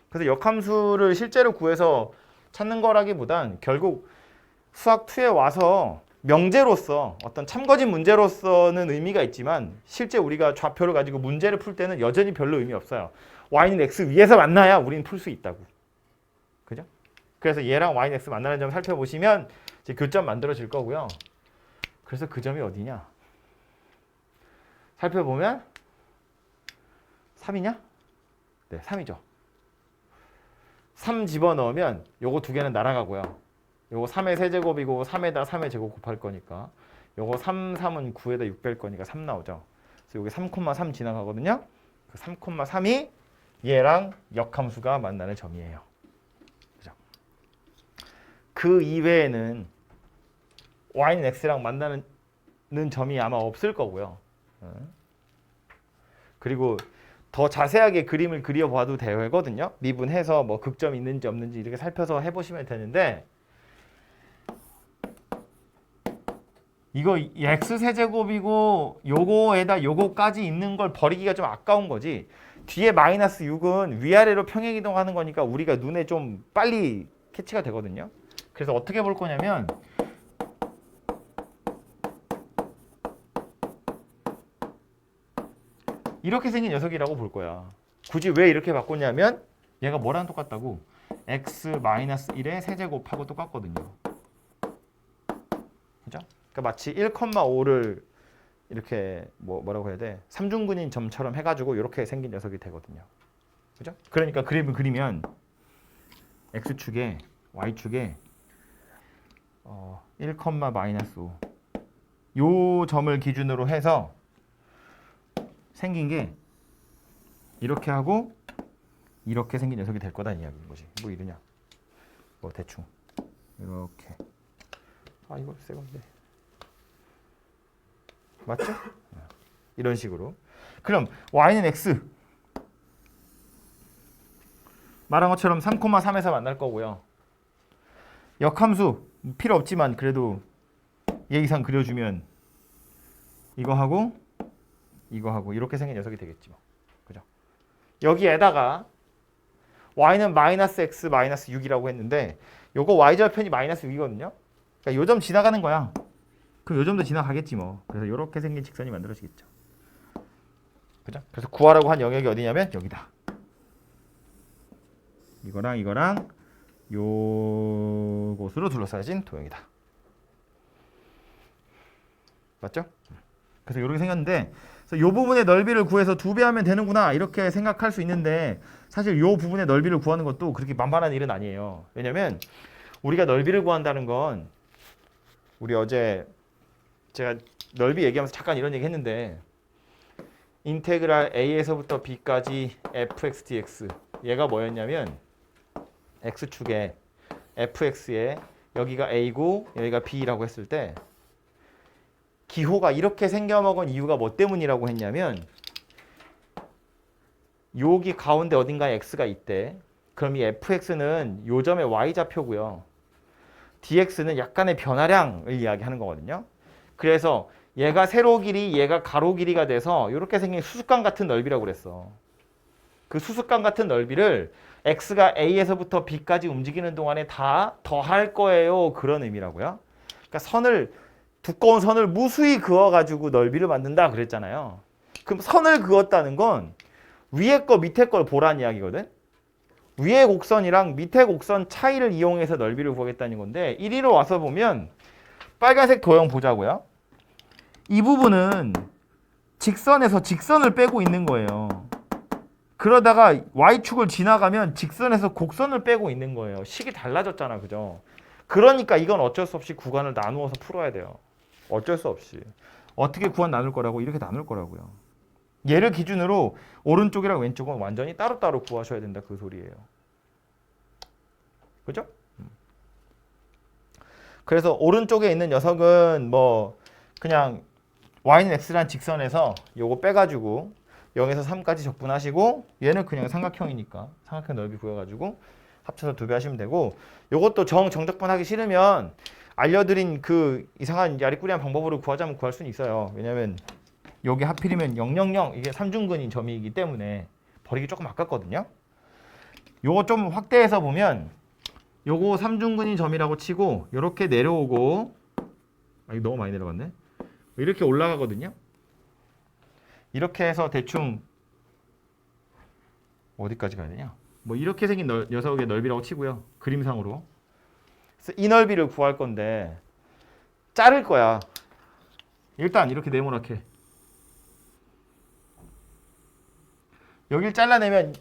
그래서 역함수를 실제로 구해서 찾는 거라기보단 결국 수학 2에 와서 명제로서 어떤 참거진 문제로서는 의미가 있지만 실제 우리가 좌표를 가지고 문제를 풀 때는 여전히 별로 의미 없어요. y는 x 위에서 만나야 우리는 풀 수 있다고. 그죠? 그래서 얘랑 y는 x 만나는 점 살펴보시면 이제 교점 만들어질 거고요. 그래서 그 점이 어디냐? 살펴보면 3이냐? 네, 3이죠. 3 집어넣으면 요거 두 개는 날아가고요. 요거 3의 세제곱이고 3에다 3의 제곱 곱할 거니까 요거 3, 3은 9에다 6 뺄 거니까 3 나오죠. 그래서 여기 3,3 지나가거든요. 그 3,3이 얘랑 역함수가 만나는 점이에요. 그죠? 그 이외에는 y는 x랑 만나는 점이 아마 없을 거고요. 그리고 더 자세하게 그림을 그려봐도 되거든요. 미분해서 뭐 극점이 있는지 없는지 이렇게 살펴서 해보시면 되는데 이거 x세제곱이고 요거에다 요거까지 있는 걸 버리기가 좀 아까운 거지. 뒤에 마이너스 6은 위아래로 평행이동하는 거니까 우리가 눈에 좀 빨리 캐치가 되거든요. 그래서 어떻게 볼 거냐면 이렇게 생긴 녀석이라고 볼 거야. 굳이 왜 이렇게 바꿨냐면 얘가 뭐랑 똑같다고? x-1의 세제곱하고 똑같거든요. 그죠? 그러니까 마치 1,5를 이렇게 뭐라고 해야 돼? 삼중근인 점처럼 해가지고 이렇게 생긴 녀석이 되거든요. 그죠? 그러니까 그림을 그리면 x축에 y축에 1,-5 요 점을 기준으로 해서 생긴 게 이렇게 하고 이렇게 생긴 녀석이 될 거다 이야기인 거지. 뭐 이러냐? 뭐 대충 이렇게. 아 이거 새 건데. 맞죠? 이런 식으로. 그럼 y는 x 말한 것처럼 3,3에서 만날 거고요. 역함수 필요 없지만 그래도 얘 이상 그려주면 이거 하고 이렇게 생긴 녀석이 되겠지 뭐. 그죠? 여기에다가 y는 마이너스 x 마이너스 6이라고 했는데 요거 y좌편이 마이너스 6이거든요. 그러니까 요 점 지나가는 거야. 그럼 요 점도 지나가겠지 뭐. 그래서 이렇게 생긴 직선이 만들어지겠죠. 그죠? 그래서 구하라고 한 영역이 어디냐면 여기다. 이거랑 요곳으로 둘러싸여진 도형이다. 맞죠? 그래서 이렇게 생겼는데 그래서 요 부분의 넓이를 구해서 2배 하면 되는구나 이렇게 생각할 수 있는데 사실 요 부분의 넓이를 구하는 것도 그렇게 만만한 일은 아니에요. 왜냐면 우리가 넓이를 구한다는 건 우리 어제 제가 넓이 얘기하면서 잠깐 이런 얘기 했는데 인테그랄 a에서부터 b까지 fx dx 얘가 뭐였냐면 x축에 fx에 여기가 a고 여기가 b라고 했을 때 기호가 이렇게 생겨먹은 이유가 뭐 때문이라고 했냐면 여기 가운데 어딘가에 x가 있대. 그럼 이 fx는 요 점의 y좌표고요. dx는 약간의 변화량을 이야기하는 거거든요. 그래서 얘가 세로 길이, 얘가 가로 길이가 돼서 이렇게 생긴 수수깡 같은 넓이라고 그랬어. 그 수수깡 같은 넓이를 x가 a에서부터 b까지 움직이는 동안에 다 더할 거예요. 그런 의미라고요. 그러니까 두꺼운 선을 무수히 그어가지고 넓이를 만든다 그랬잖아요. 그럼 선을 그었다는 건 위에 거 밑에 걸 보란 이야기거든. 위에 곡선이랑 밑에 곡선 차이를 이용해서 넓이를 구하겠다는 건데 1위로 와서 보면 빨간색 도형 보자고요. 이 부분은 직선에서 직선을 빼고 있는 거예요. 그러다가 y축을 지나가면 직선에서 곡선을 빼고 있는 거예요. 식이 달라졌잖아. 그죠? 그러니까 이건 어쩔 수 없이 구간을 나누어서 풀어야 돼요. 어쩔 수 없이. 어떻게 구간 나눌 거라고? 이렇게 나눌 거라고요. 얘를 기준으로 오른쪽이랑 왼쪽은 완전히 따로따로 구하셔야 된다. 그 소리예요. 그죠? 그래서 오른쪽에 있는 녀석은 뭐 그냥 y는 x란 직선에서 요거 빼가지고 0에서 3까지 적분하시고 얘는 그냥 삼각형이니까 삼각형 넓이 구해가지고 합쳐서 2배 하시면 되고 요것도 정적분 하기 싫으면 알려드린 그 이상한 야리꾸리한 방법으로 구하자면 구할 수는 있어요. 왜냐면 여기 하필이면 000 이게 삼중근인 점이기 때문에 버리기 조금 아깝거든요. 요거 좀 확대해서 보면 요거 삼중근인 점이라고 치고 요렇게 내려오고 이거 너무 많이 내려갔네. 이렇게 올라가거든요. 이렇게 해서 대충 어디까지 가야 되냐? 뭐 이렇게 생긴 녀석의 넓이라고 치고요. 그림상으로. 그래서 이 넓이를 구할 건데 자를 거야. 일단 이렇게 네모나게. 여길 잘라내면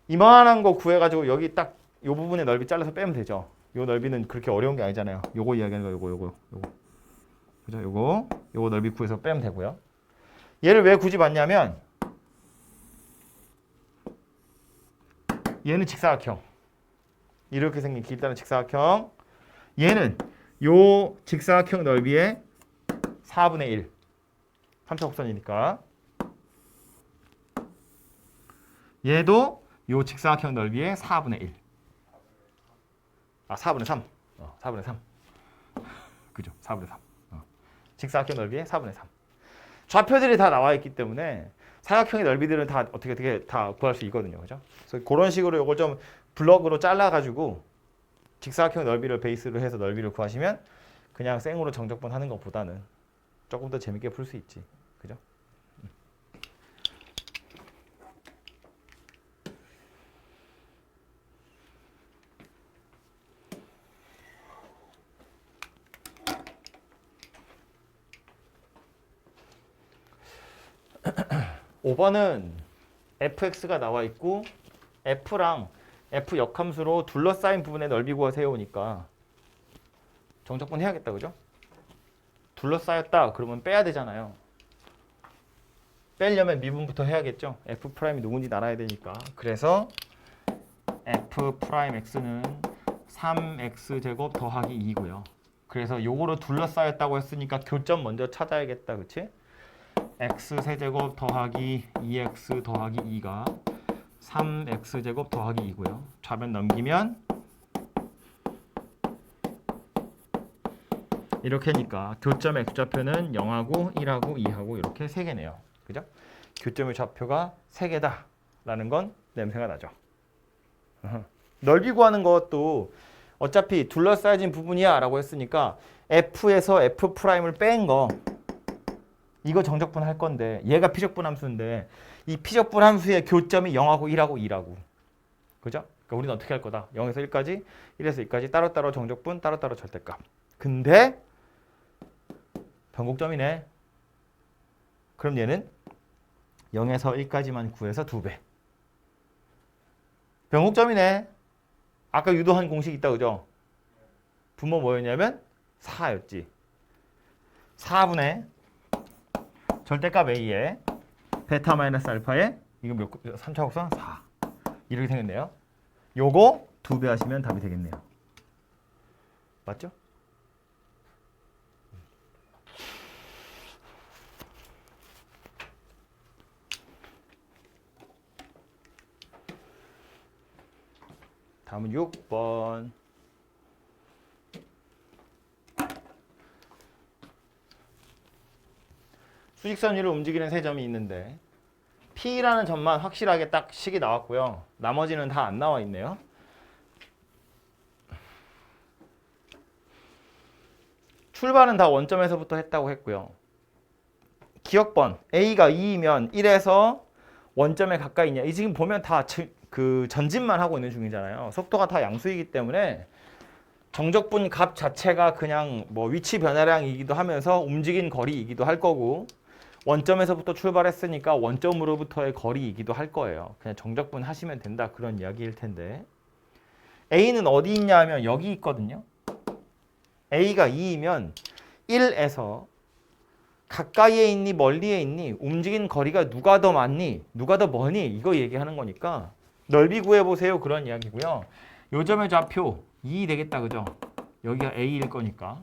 이만한 거 구해가지고 여기 딱 이 부분의 넓이 잘라서 빼면 되죠. 이 넓이는 그렇게 어려운 게 아니잖아요. 요거 이야기하는 거 요거. 그죠? 요거 넓이 구해서 빼면 되고요. 얘를 왜 굳이 봤냐면 얘는 직사각형. 이렇게 생긴 길다란 직사각형. 얘는 요 직사각형 넓이의 4분의 1. 3차 곡선이니까. 얘도 요 직사각형 넓이의 4분의 1. 4분의 3. 4분의 3. 그죠? 4분의 3. 직사각형 넓이의 4분의 3. 좌표들이 다 나와 있기 때문에 사각형의 넓이들은 다 어떻게 다 구할 수 있거든요. 그죠? 그래서 그런 식으로 이걸 좀 블럭으로 잘라 가지고 직사각형 넓이를 베이스로 해서 넓이를 구하시면 그냥 생으로 정적분 하는 것보다는 조금 더 재밌게 풀 수 있지. 그죠? 5번은 fx가 나와 있고 f랑 f 역함수로 둘러싸인 부분의 넓이 구하세요 오니까 정적분 해야겠다. 그죠? 둘러싸였다 그러면 빼야 되잖아요. 빼려면 미분부터 해야겠죠. f'이 누군지 알아야 되니까. 그래서 f'x는 3x제곱 더하기 2고요. 그래서 요거로 둘러싸였다고 했으니까 교점 먼저 찾아야겠다. 그치? x세제곱 더하기 2x 더하기 2가 3x제곱 더하기 2고요. 좌변 넘기면 이렇게니까 교점 x좌표는 0하고 1하고 2하고 이렇게 3개네요. 그죠? 교점의 좌표가 3개다 라는 건 냄새가 나죠. 넓이 구하는 것도 어차피 둘러싸여진 부분이야 라고 했으니까 f에서 f'을 뺀 거 이거 정적분 할 건데 얘가 피적분 함수인데 이 피적분 함수의 교점이 0하고 1하고 2라고. 그죠? 그러니까 우리는 어떻게 할 거다. 0에서 1까지, 1에서 2까지 따로따로 정적분, 따로따로 절대값. 근데 변곡점이네. 그럼 얘는 0에서 1까지만 구해서 2배. 변곡점이네. 아까 유도한 공식 있다 그죠? 분모 뭐였냐면 4였지. 4분의 절대값 a에 베타 마이너스 알파에 이거 몇 3차 곡선 4 이렇게 생겼네요. 요거 2배 하시면 답이 되겠네요. 맞죠? 다음은 6번. 수직선 위를 움직이는 세 점이 있는데 P라는 점만 확실하게 딱 식이 나왔고요. 나머지는 다 안 나와 있네요. 출발은 다 원점에서부터 했다고 했고요. 기억번 A가 2이면 1에서 원점에 가까이 있냐. 이 지금 보면 다 그 전진만 하고 있는 중이잖아요. 속도가 다 양수이기 때문에 정적분 값 자체가 그냥 뭐 위치 변화량이기도 하면서 움직인 거리이기도 할 거고 원점에서부터 출발했으니까 원점으로부터의 거리이기도 할 거예요. 그냥 정적분 하시면 된다 그런 이야기일 텐데 A는 어디 있냐 하면 여기 있거든요. A가 2이면 1에서 가까이에 있니 멀리에 있니 움직인 거리가 누가 더 많니 누가 더 머니 이거 얘기하는 거니까 넓이 구해보세요 그런 이야기고요. 요 점의 좌표 2 되겠다 그죠? 여기가 A일 거니까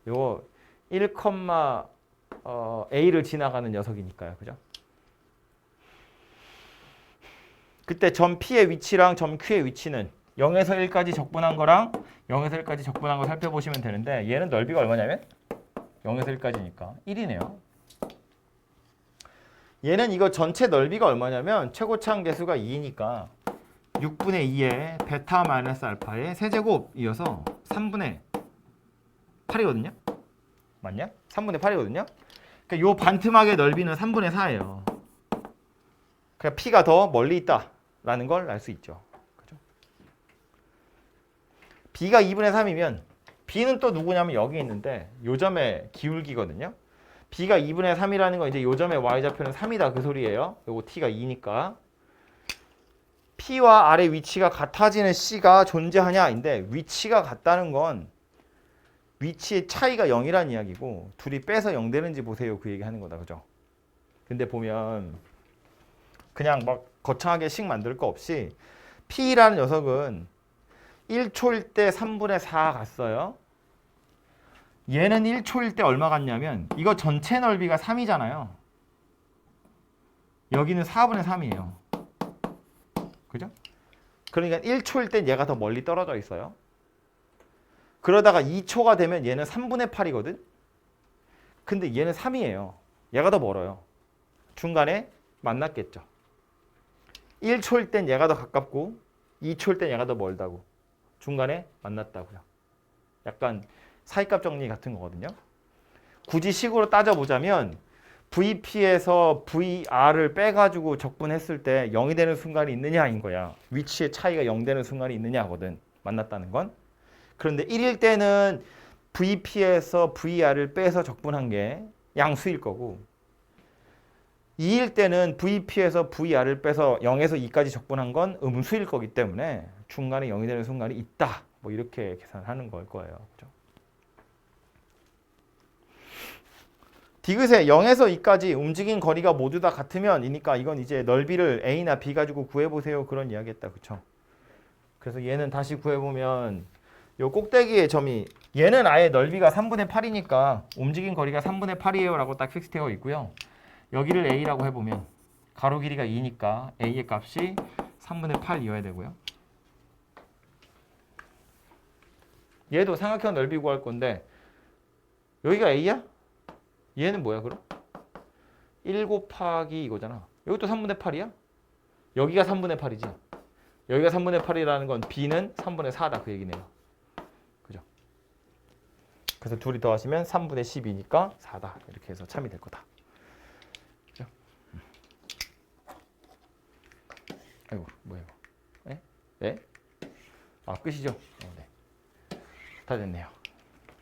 요거 1, A를 지나가는 녀석이니까요 그죠? 그때 점 P의 위치랑 점 Q의 위치는 0에서 1까지 적분한 거랑 0에서 1까지 적분한 거 살펴보시면 되는데 얘는 넓이가 얼마냐면 0에서 1까지니까 1이네요. 얘는 이거 전체 넓이가 얼마냐면 최고차항 계수가 2니까 6분의 2에 베타 마이너스 알파의 세제곱이어서 3분의 8이거든요. 맞냐? 3분의 8이거든요. 그러니까 요 반트막의 넓이는 3분의 4예요. 그러니까 P가 더 멀리 있다라는 걸 알 수 있죠. 그죠? B가 2분의 3이면 B는 또 누구냐면 여기 있는데 요 점의 기울기거든요. B가 2분의 3이라는 건 이제 요 점의 y좌표는 3이다 그 소리예요. 요거 T가 2니까. P와 R의 위치가 같아지는 C가 존재하냐인데 위치가 같다는 건 위치의 차이가 0이라는 이야기고 둘이 빼서 0 되는지 보세요 그 얘기 하는 거다 그죠? 근데 보면 그냥 막 거창하게 식 만들 거 없이 P라는 녀석은 1초일 때 3분의 4 갔어요. 얘는 1초일 때 얼마 갔냐면 이거 전체 넓이가 3이잖아요. 여기는 4분의 3이에요. 그죠? 그러니까 1초일 땐 얘가 더 멀리 떨어져 있어요. 그러다가 2초가 되면 얘는 3분의 8이거든. 근데 얘는 3이에요. 얘가 더 멀어요. 중간에 만났겠죠. 1초일 땐 얘가 더 가깝고 2초일 땐 얘가 더 멀다고. 중간에 만났다고요. 약간 사이값 정리 같은 거거든요. 굳이 식으로 따져보자면 VP에서 VR을 빼가지고 적분했을 때 0이 되는 순간이 있느냐인 거야. 위치의 차이가 0 되는 순간이 있느냐 하거든. 만났다는 건. 그런데 1일 때는 VP에서 VR을 빼서 적분한 게 양수일 거고 2일 때는 VP에서 VR을 빼서 0에서 2까지 적분한 건 음수일 거기 때문에 중간에 0이 되는 순간이 있다. 뭐 이렇게 계산하는 걸 거예요. 그렇죠? 디귿에 0에서 2까지 움직인 거리가 모두 다 같으면 이니까 이건 이제 넓이를 A나 B 가지고 구해보세요. 그런 이야기했다. 그쵸? 그래서 얘는 다시 구해보면 요 꼭대기의 점이 얘는 아예 넓이가 3분의 8이니까 움직인 거리가 3분의 8이에요 라고 딱 픽스되어 있고요. 여기를 A라고 해보면 가로 길이가 2니까 A의 값이 3분의 8이어야 되고요. 얘도 삼각형 넓이 구할 건데 여기가 A야? 얘는 뭐야 그럼? 1 곱하기 이거잖아. 여기도 3분의 8이야? 여기가 3분의 8이지. 여기가 3분의 8이라는 건 B는 3분의 4다 그 얘기네요. 그죠? 그래서 둘이 더하시면 3분의 12니까 4다. 이렇게 해서 참이 될 거다. 그죠? 아이고 뭐야 이거? 예? 예? 아 끝이죠? 네. 다 됐네요.